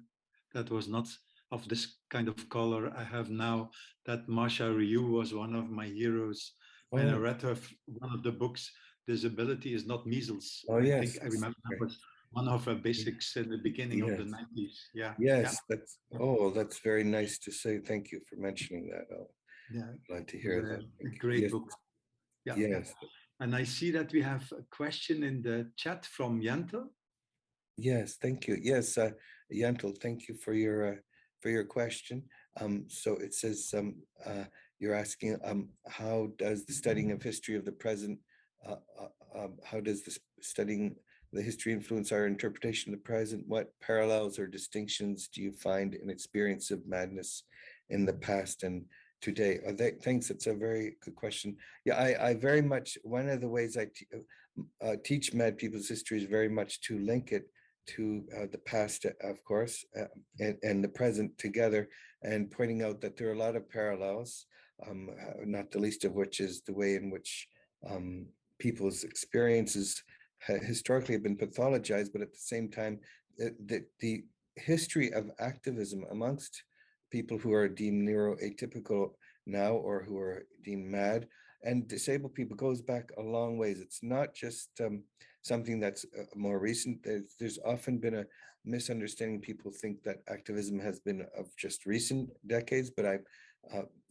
that was not of this kind of color I have now, that Margaret Ryu was one of my heroes. When I read one of the books, Disability is Not Measles. Oh, I yes. think I remember that was one of her basics in the beginning of the 90s. Yeah. Yes, that's very nice to say. Thank you for mentioning that. I'm glad to hear that. A great book. Yeah. Yes. And I see that we have a question in the chat from Yente. Yes, thank you. Yes, Yantel, thank you for your question. So it says you're asking how does the studying of history of the present, how does the studying the history influence our interpretation of the present? What parallels or distinctions do you find in experience of madness in the past and today? Thanks, it's a very good question. Yeah, I very much, one of the ways I teach mad people's history is very much to link it to the past, of course, and the present together, and pointing out that there are a lot of parallels, not the least of which is the way in which people's experiences historically have been pathologized, but at the same time, the history of activism amongst people who are deemed neuroatypical now or who are deemed mad and disabled people goes back a long ways. It's not just something that's more recent. There's often been a misunderstanding. People think that activism has been of just recent decades, but I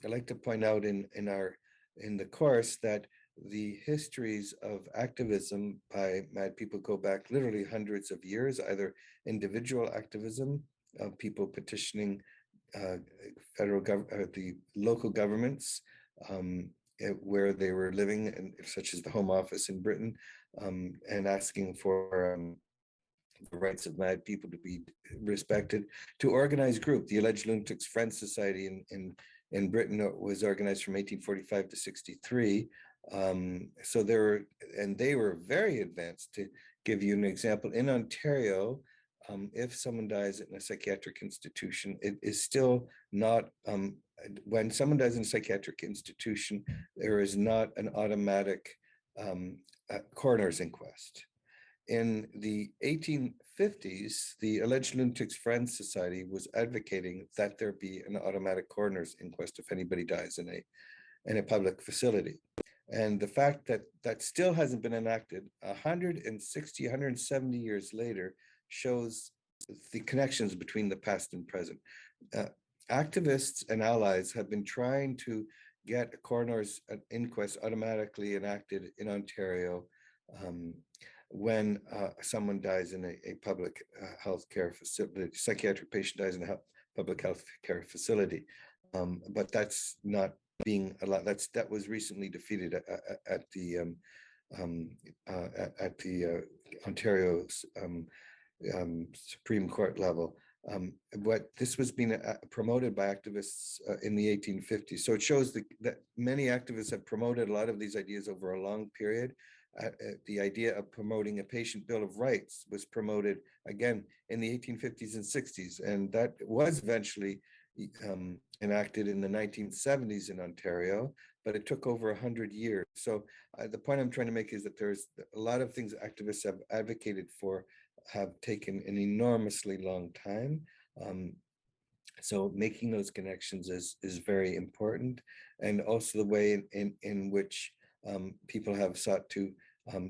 like to point out in the course that the histories of activism by mad people go back literally hundreds of years, either individual activism of people petitioning federal government, the local governments where they were living, and such as the Home Office in Britain, and asking for the rights of mad people to be respected, to organized group. The Alleged Lunatics Friends Society in Britain was organized from 1845 to 63. So they were very advanced. To give you an example, in Ontario, if someone dies in a psychiatric institution, it is still not, when someone dies in a psychiatric institution, there is not an automatic coroner's inquest. In the 1850s, the Alleged Lunatics Friends Society was advocating that there be an automatic coroner's inquest if anybody dies in a public facility. And the fact that that still hasn't been enacted 160, 170 years later shows the connections between the past and present. Activists and allies have been trying to get a coroner's inquest automatically enacted in Ontario when someone dies in a public health care facility, psychiatric patient dies in a public health care facility. But that's not being allowed. That was recently defeated at the Ontario Supreme Court level. But this was being promoted by activists in the 1850s. So it shows that many activists have promoted a lot of these ideas over a long period. The idea of promoting a patient bill of rights was promoted again in the 1850s and 60s, and that was eventually enacted in the 1970s in Ontario, but it took over 100 years. So the point I'm trying to make is that there's a lot of things activists have advocated for have taken an enormously long time. So making those connections is very important, and also the way in which people have sought to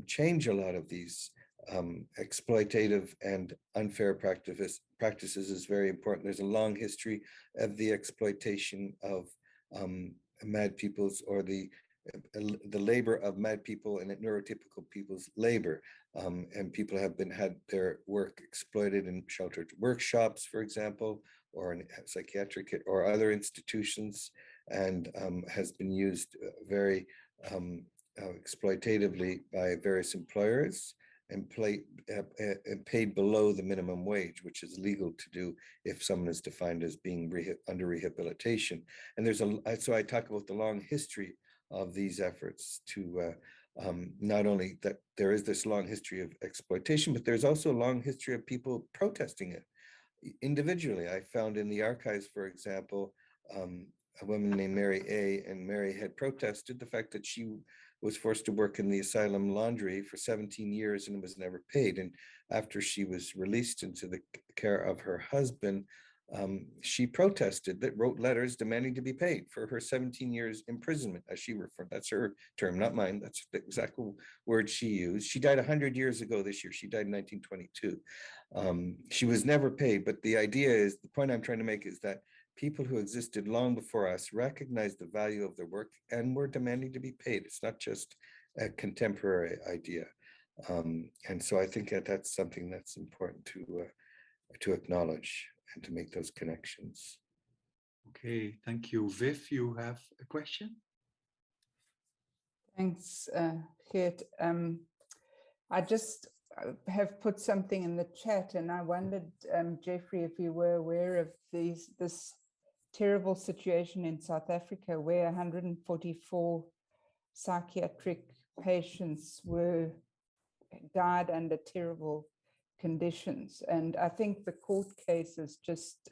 change a lot of these exploitative and unfair practices is very important. There's a long history of the exploitation of mad people's, or the labor of mad people and neurotypical people's labor, and people have had their work exploited in sheltered workshops, for example, or in psychiatric or other institutions, and has been used very exploitatively by various employers. and paid below the minimum wage, which is legal to do if someone is defined as being under rehabilitation. And so I talk about the long history of these efforts to not only that there is this long history of exploitation, but there's also a long history of people protesting it individually. I found in the archives, for example, a woman named Mary A. And Mary had protested the fact that she was forced to work in the asylum laundry for 17 years and was never paid. And after she was released into the care of her husband, she protested, that wrote letters demanding to be paid for her 17 years imprisonment, as she referred. That's her term, not mine. That's the exact word she used. She died 100 years ago this year. She died in 1922. She was never paid, but the idea is, the point I'm trying to make is that people who existed long before us recognized the value of their work and were demanding to be paid. It's not just a contemporary idea. And so I think that's something that's important to acknowledge and to make those connections. Okay, thank you. Viv, you have a question? Thanks, Geert. I just have put something in the chat, and I wondered, Geoffrey, if you were aware of this terrible situation in South Africa where 144 psychiatric patients died under terrible conditions. And I think the court case has just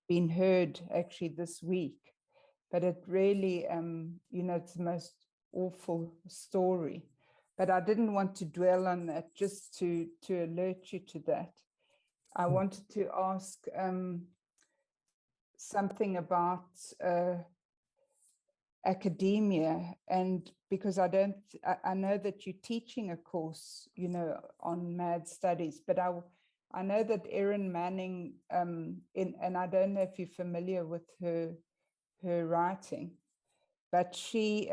been heard actually this week, but it really, it's the most awful story. But I didn't want to dwell on that, just to alert you to that. I wanted to ask something about academia, and because I know that you're teaching a course, on MAD studies, but I know that Erin Manning, and I don't know if you're familiar with her writing, but she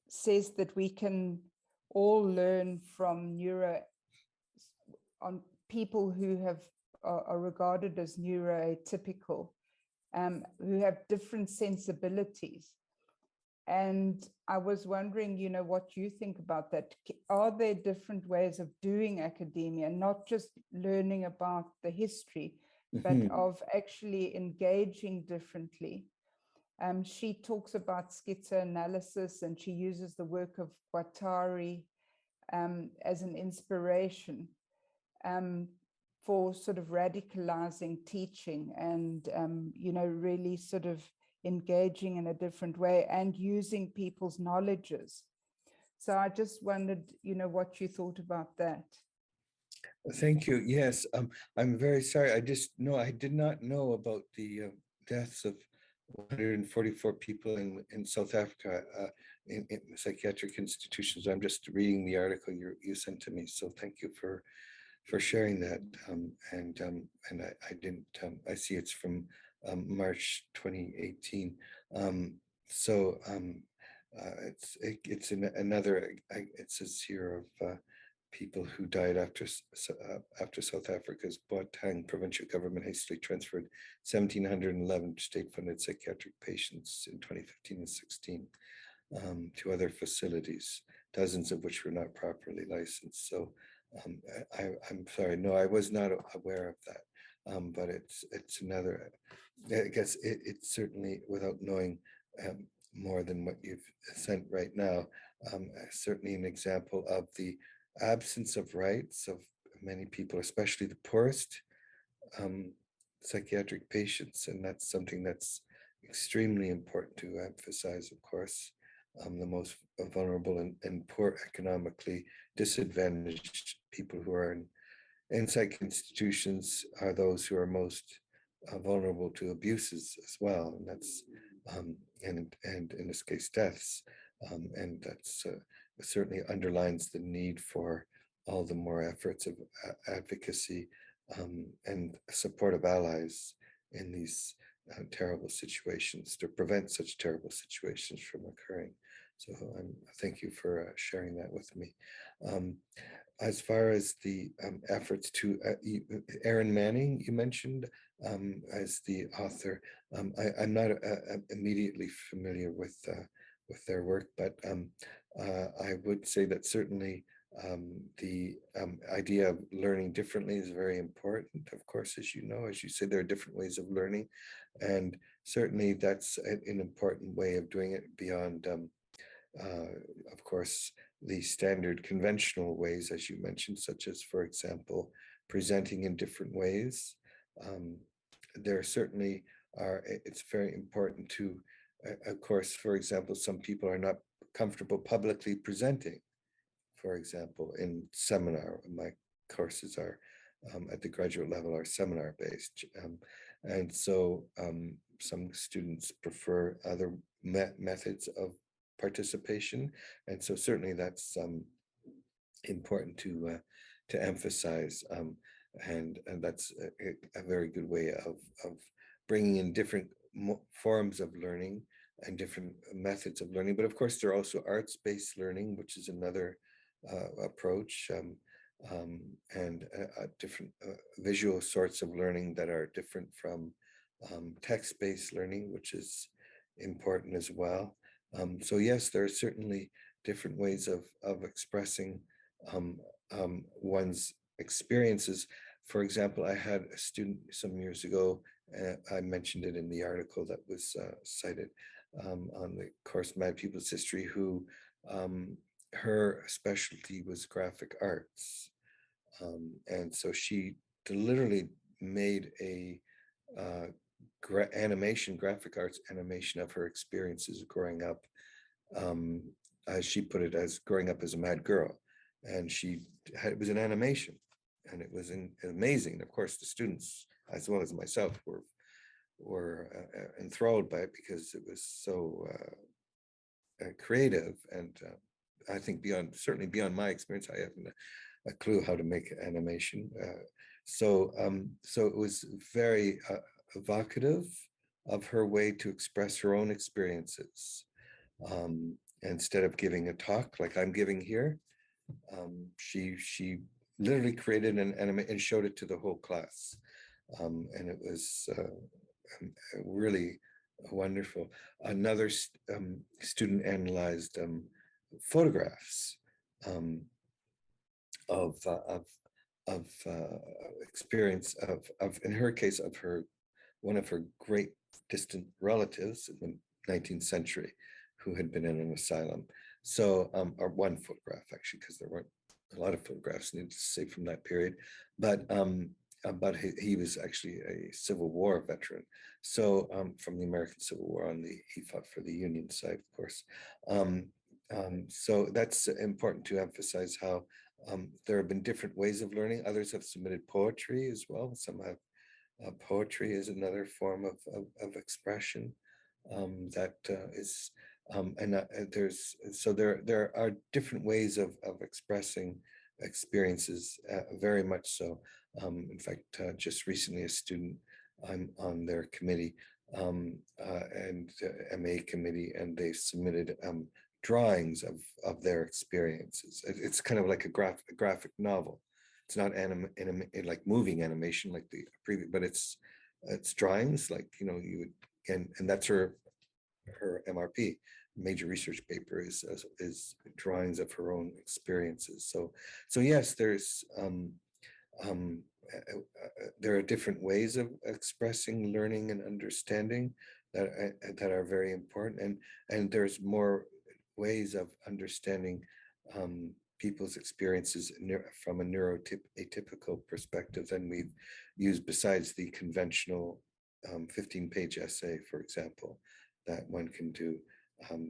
says that we can all learn from people who are regarded as neuroatypical, who have different sensibilities. And I was wondering, what you think about that. Are there different ways of doing academia, not just learning about the history, but of actually engaging differently? She talks about schizoanalysis, and she uses the work of Guattari as an inspiration for sort of radicalizing teaching and, really sort of engaging in a different way and using people's knowledges. So I just wondered, what you thought about that. Thank you. Yes, I'm very sorry. I did not know about the deaths of 144 people in South Africa in psychiatric institutions. I'm just reading the article you sent to me. So thank you for sharing that. And I didn't. I see it's from March 2018. It's another. It says here of people who died after South Africa's Gauteng provincial government hastily transferred 1,711 state-funded psychiatric patients in 2015 and 16 to other facilities, dozens of which were not properly licensed. So I'm sorry, no, I was not aware of that. But it's another. I guess it's certainly, without knowing more than what you've sent right now, certainly an example of the absence of rights of many people, especially the poorest psychiatric patients. And that's something that's extremely important to emphasize, of course. The most vulnerable and poor, economically disadvantaged people who are in psych institutions are those who are most vulnerable to abuses as well. And that's and in this case, deaths. And that's certainly underlines the need for all the more efforts of advocacy and support of allies in these terrible situations to prevent such terrible situations from occurring. So thank you for sharing that with me. As far as the efforts to, Erin Manning, you mentioned as the author. I'm not immediately familiar with their work. But I would say that certainly the idea of learning differently is very important. Of course, as you know, as you say, there are different ways of learning, and certainly that's an important way of doing it beyond, of course, the standard conventional ways, as you mentioned, such as, for example, presenting in different ways. There certainly are, it's very important to, of course, for example, some people are not comfortable publicly presenting, for example, in seminar. My courses are at the graduate level are seminar based. And so some students prefer other methods of participation. And so certainly that's important to emphasize. And that's a very good way of bringing in different forms of learning and different methods of learning. But of course, there are also arts-based learning, which is another approach, and different visual sorts of learning that are different from text-based learning, which is important as well. So yes, there are certainly different ways of expressing one's experiences. For example, I had a student some years ago, I mentioned it in the article that was cited on the course Mad People's History, who her specialty was graphic arts. And so she literally made a graphic arts animation of her experiences growing up, as she put it, as growing up as a mad girl. And it was an animation, and it was amazing. Of course, the students, as well as myself, were enthralled by it because it was so creative. And I think certainly beyond my experience, I haven't a clue how to make animation. So it was very evocative of her way to express her own experiences. Instead of giving a talk like I'm giving here, she literally created an anime and showed it to the whole class. And it was really wonderful. Another student analyzed photographs of experience of in her case of one of her great distant relatives in the 19th century who had been in an asylum. So or one photograph actually, because there weren't a lot of photographs needed to say from that period, but he was actually a Civil War veteran. So from the American Civil War he fought for the Union side, of course. So that's important to emphasize how there have been different ways of learning. Others have submitted poetry as well. Some have poetry as another form of expression that is, and there are different ways of expressing experiences, very much so. In fact, just recently a student, I'm on their committee and MA committee, and they submitted drawings of their experiences. It's kind of like a graphic novel. It's not like moving animation like the previous, but it's drawings, like, you know, you would, and that's her MRP, major research paper, is drawings of her own experiences. So yes, there are different ways of expressing learning and understanding that are very important, and there's more ways of understanding people's experiences from a neuroatypical perspective than we've used, besides the conventional 15-page essay, for example, that one can do.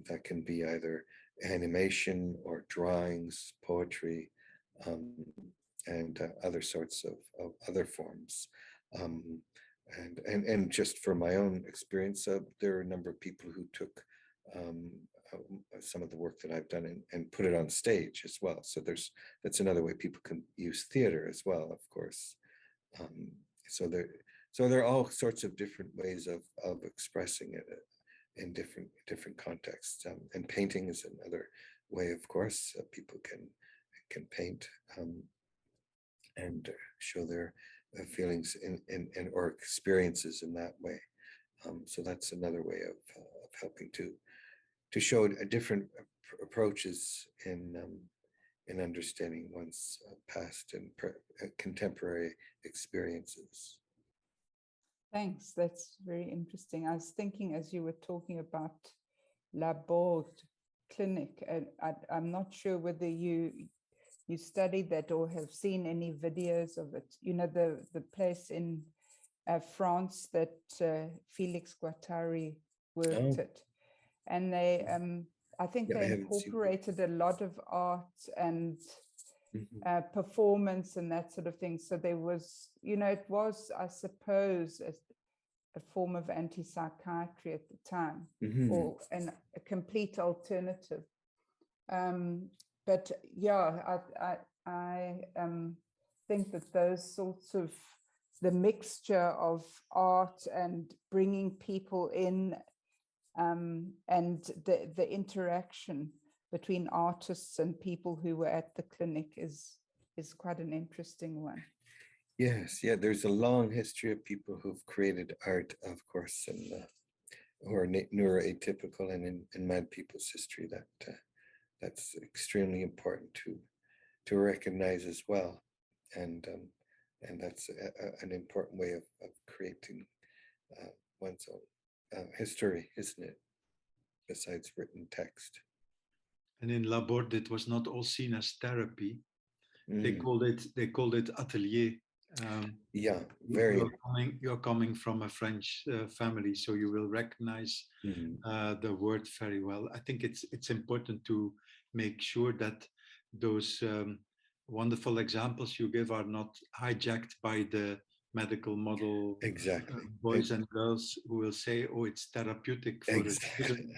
That can be either animation or drawings, poetry, and other sorts of other forms. And just for my own experience, there are a number of people who took some of the work that I've done and put it on stage as well. So that's another way people can use theater as well, of course. So there are all sorts of different ways of expressing it in different contexts. And painting is another way, of course. People can paint and show their feelings in or experiences in that way. So that's another way of helping to to show different approaches in understanding one's past and contemporary experiences. Thanks. That's very interesting. I was thinking as you were talking about Laborde Clinic, and I'm not sure whether you studied that or have seen any videos of it. You know, the place in France that Felix Guattari worked at. And they, I think they incorporated a lot of art and performance and that sort of thing. So there was, you know, it was, I suppose, a form of anti-psychiatry at the time, or a complete alternative. But yeah, I think that those sorts of, the mixture of art and bringing people in, and the interaction between artists and people who were at the clinic is quite an interesting one. Yes, yeah, there's a long history of people who've created art, of course, and who are neuroatypical, and in mad people's history that's extremely important to recognize as well, and that's an important way of creating one's own history, isn't it? Besides written text. And in Laborde, it was not all seen as therapy. They called it atelier. Yeah, very. You're coming from a French family, so you will recognize the word very well. I think it's important to make sure that those wonderful examples you give are not hijacked by the medical model. Exactly. Boys and girls who will say, "Oh, it's therapeutic for exactly."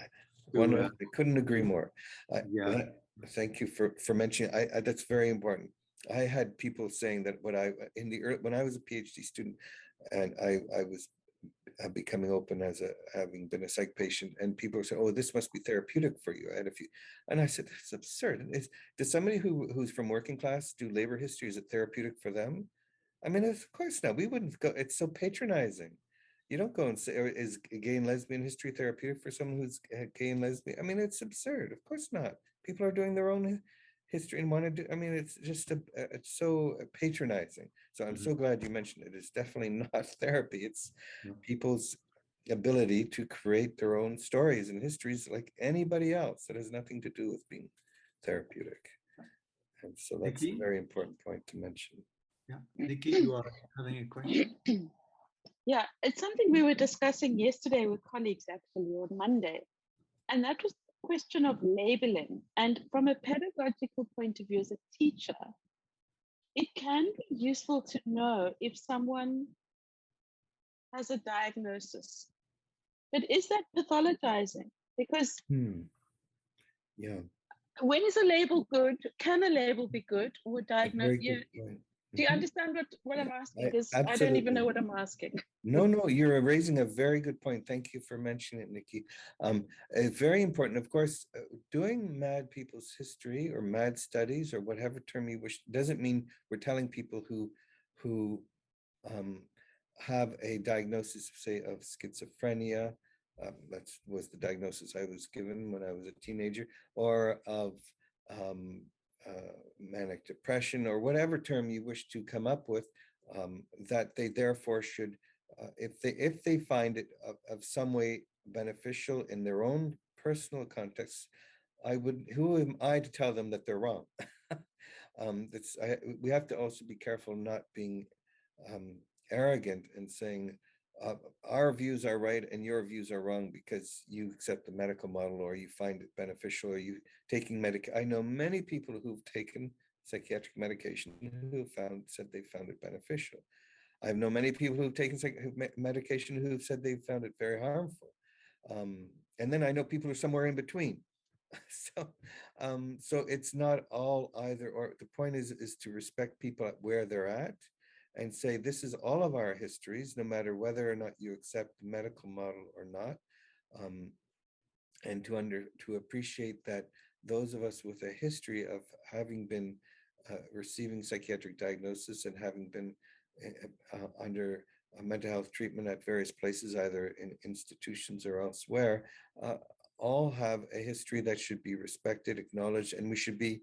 I couldn't agree more. Yeah. Thank you for mentioning. That's very important. I had people saying that when I was a PhD student, and I was becoming open as having been a psych patient, and people were saying, "Oh, this must be therapeutic for you." I had a few, and I said, "That's absurd. Does somebody who's from working class do labor history? Is it therapeutic for them? I mean, of course not. We wouldn't go. It's so patronizing. You don't go and say, is gay and lesbian history therapeutic for someone who's gay and lesbian? I mean, it's absurd. Of course not. People are doing their own history and want to do, I mean, it's just, it's so patronizing. So I'm so glad you mentioned it. It's definitely not therapy. It's people's ability to create their own stories and histories like anybody else. That has nothing to do with being therapeutic. And so that's a very important point to mention. Yeah, Nikki, you are having a question? Yeah, it's something we were discussing yesterday with colleagues actually on Monday. And that was the question of labeling. And from a pedagogical point of view as a teacher, it can be useful to know if someone has a diagnosis. But is that pathologizing? Because yeah, when is a label good? Can a label be good or diagnose? Do you understand what I'm asking? Because I don't even know what I'm asking. No, you're raising a very good point. Thank you for mentioning it, Nikki. It's very important. Of course, doing mad people's history or mad studies or whatever term you wish doesn't mean we're telling people who have a diagnosis, say, of schizophrenia. That was the diagnosis I was given when I was a teenager, or of manic depression, or whatever term you wish to come up with, that they therefore should, if they find it of some way beneficial in their own personal context, who am I to tell them that they're wrong? We have to also be careful not being arrogant and saying our views are right and your views are wrong because you accept the medical model or you find it beneficial or you taking I know many people who've taken psychiatric medication who said they found it beneficial. I know many people who've taken medication who've said they found it very harmful. And then I know people who are somewhere in between. So it's not all either or. The point is to respect people at where they're at and say, this is all of our histories, no matter whether or not you accept the medical model or not. And to appreciate that those of us with a history of having been receiving psychiatric diagnosis and having been under mental health treatment at various places, either in institutions or elsewhere, all have a history that should be respected, acknowledged, and we should be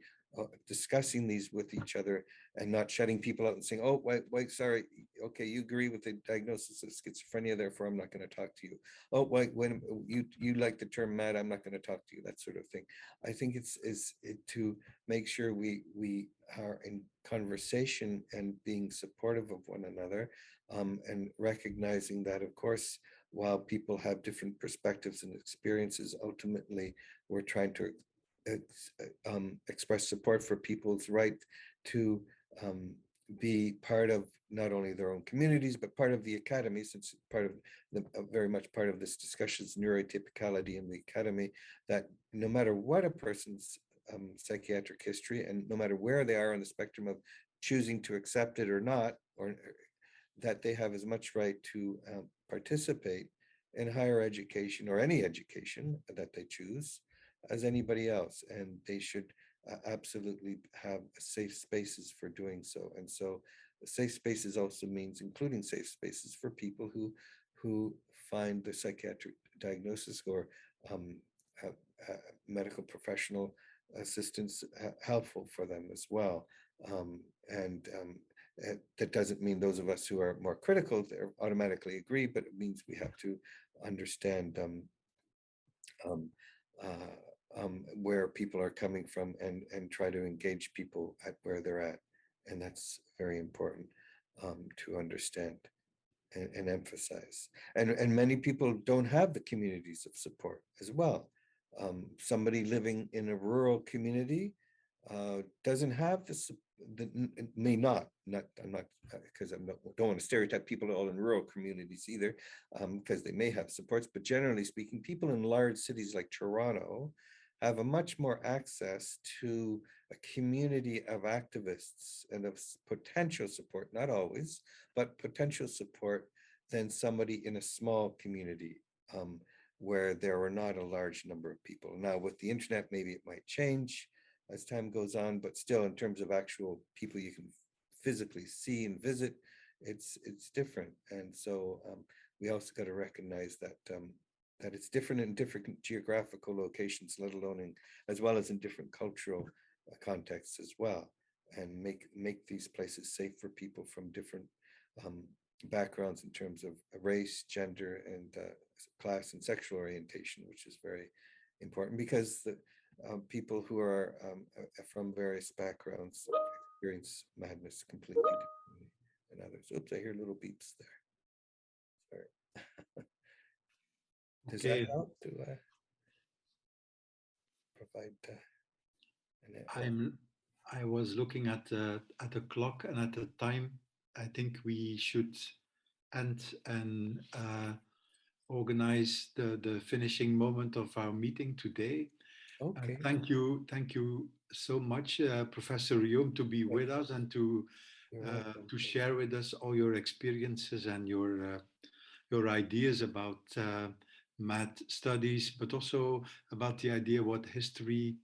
discussing these with each other and not shutting people out and saying, oh, wait, sorry, okay, you agree with the diagnosis of schizophrenia, therefore I'm not going to talk to you. Oh, wait, when you like the term mad, I'm not going to talk to you, that sort of thing. I think it's to make sure we are in conversation and being supportive of one another, and recognizing that, of course, while people have different perspectives and experiences, ultimately we're trying to express support for people's right to be part of not only their own communities, but part of the academy, since part of the very much part of this discussion is neuroatypicality in the academy, that no matter what a person's psychiatric history, and no matter where they are on the spectrum of choosing to accept it or not, or that they have as much right to participate in higher education or any education that they choose as anybody else, and they should absolutely have safe spaces for doing so. And so safe spaces also means including safe spaces for people who find the psychiatric diagnosis or medical professional assistance helpful for them as well. And that doesn't mean those of us who are more critical automatically agree, but it means we have to understand where people are coming from, and try to engage people at where they're at. And that's very important to understand and emphasize. And many people don't have the communities of support as well. Somebody living in a rural community doesn't have may not, I'm not, because don't want to stereotype people all in rural communities either, because they may have supports, but generally speaking, people in large cities like Toronto have a much more access to a community of activists and of potential support, not always, but potential support, than somebody in a small community where there are not a large number of people. Now, with the internet, maybe it might change as time goes on, but still, in terms of actual people you can physically see and visit, it's different. And so we also got to recognize that that it's different in different geographical locations, let alone as well as in different cultural contexts as well, and make these places safe for people from different backgrounds in terms of race, gender, and class and sexual orientation, which is very important, because the people who are from various backgrounds experience madness completely differently than others. Oops, I hear little beeps there. Sorry. Does that help to provide? I was looking at the clock and at the time. I think we should end and organize the finishing moment of our meeting today. Okay. Thank you so much, Professor Reaume, to be with us and to share with us all your experiences and your ideas about math studies, but also about the idea what history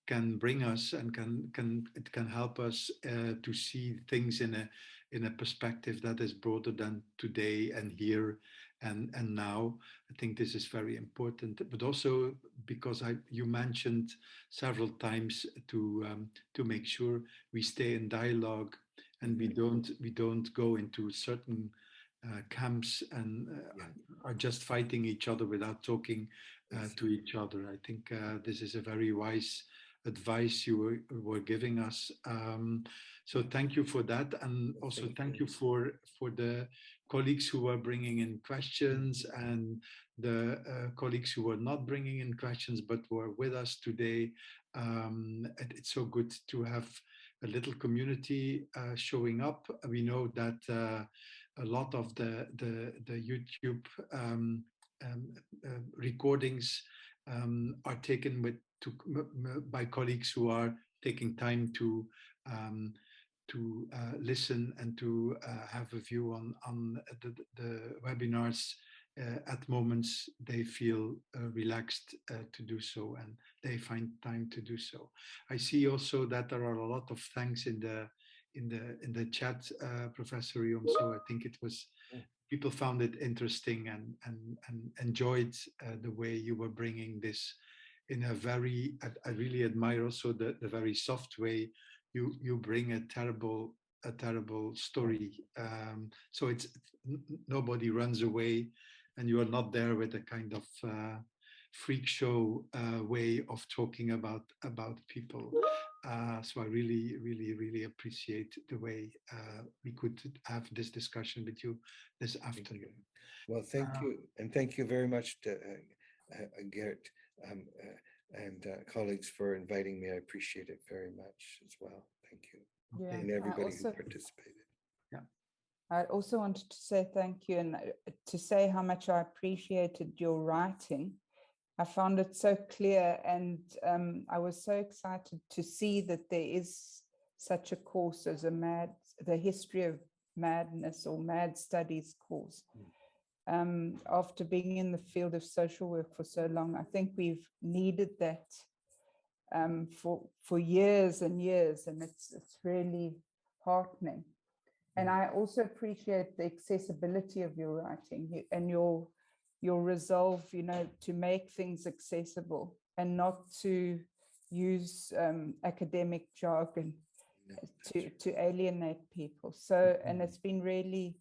can bring us, and it can help us to see things in a perspective that is broader than today and here and now. I think this is very important, but also because you mentioned several times to make sure we stay in dialogue, and we don't go into certain camps and are just fighting each other without talking to each other. I think this is a very wise advice you were giving us. So thank you for that, and also thank you for the colleagues who are bringing in questions, and the colleagues who are not bringing in questions but were with us today. It's so good to have a little community showing up. We know that a lot of the YouTube recordings are taken by colleagues who are taking time to listen and to have a view on the webinars at moments they feel relaxed to do so, and they find time to do so. I see also that there are a lot of thanks in the chat, Professor Reaume. So I think it was people found it interesting and enjoyed the way you were bringing this in a very, I really admire also the very soft way you bring a terrible story. So it's nobody runs away, and you are not there with a kind of freak show way of talking about people. So I really appreciate the way we could have this discussion with you this afternoon. Well, thank you, and thank you very much to Geert and colleagues for inviting me. I appreciate it very much as well. Thank you, Yeah, and everybody who participated. I also wanted to say thank you, and to say how much I appreciated your writing. I found it so clear, and I was so excited to see that there is such a course as the history of madness or mad studies course. After being in the field of social work for so long, I think we've needed that for years and years, and it's really heartening. And I also appreciate the accessibility of your writing and your resolve, to make things accessible and not to use academic jargon to alienate people. So, and it's been really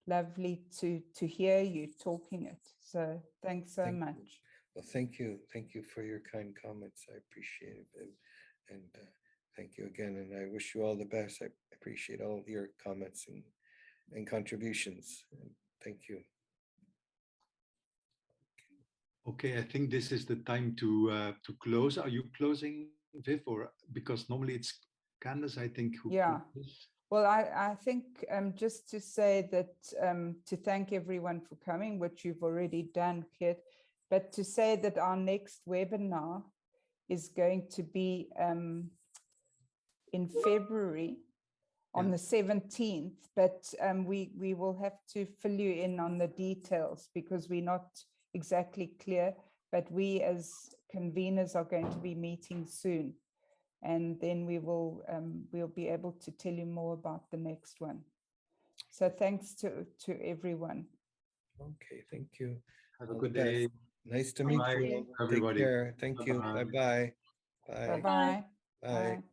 lovely to hear you talking it. So thanks so much. Well, thank you for your kind comments. I appreciate it, and thank you again. And I wish you all the best. I appreciate all your comments and contributions. And thank you. Okay, I think this is the time to close. Are you closing, Viv, or because normally it's Candace, I think, who closes? Well, I think just to say that to thank everyone for coming, which you've already done, Geert, but to say that our next webinar is going to be in February on the 17th, but we will have to fill you in on the details because we're not exactly clear, but we as conveners are going to be meeting soon. And then we'll be able to tell you more about the next one. So thanks to everyone. Okay, thank you. Have a good day. Nice to meet you, everybody. Take care. Thank you. Bye-bye. Bye-bye. Bye.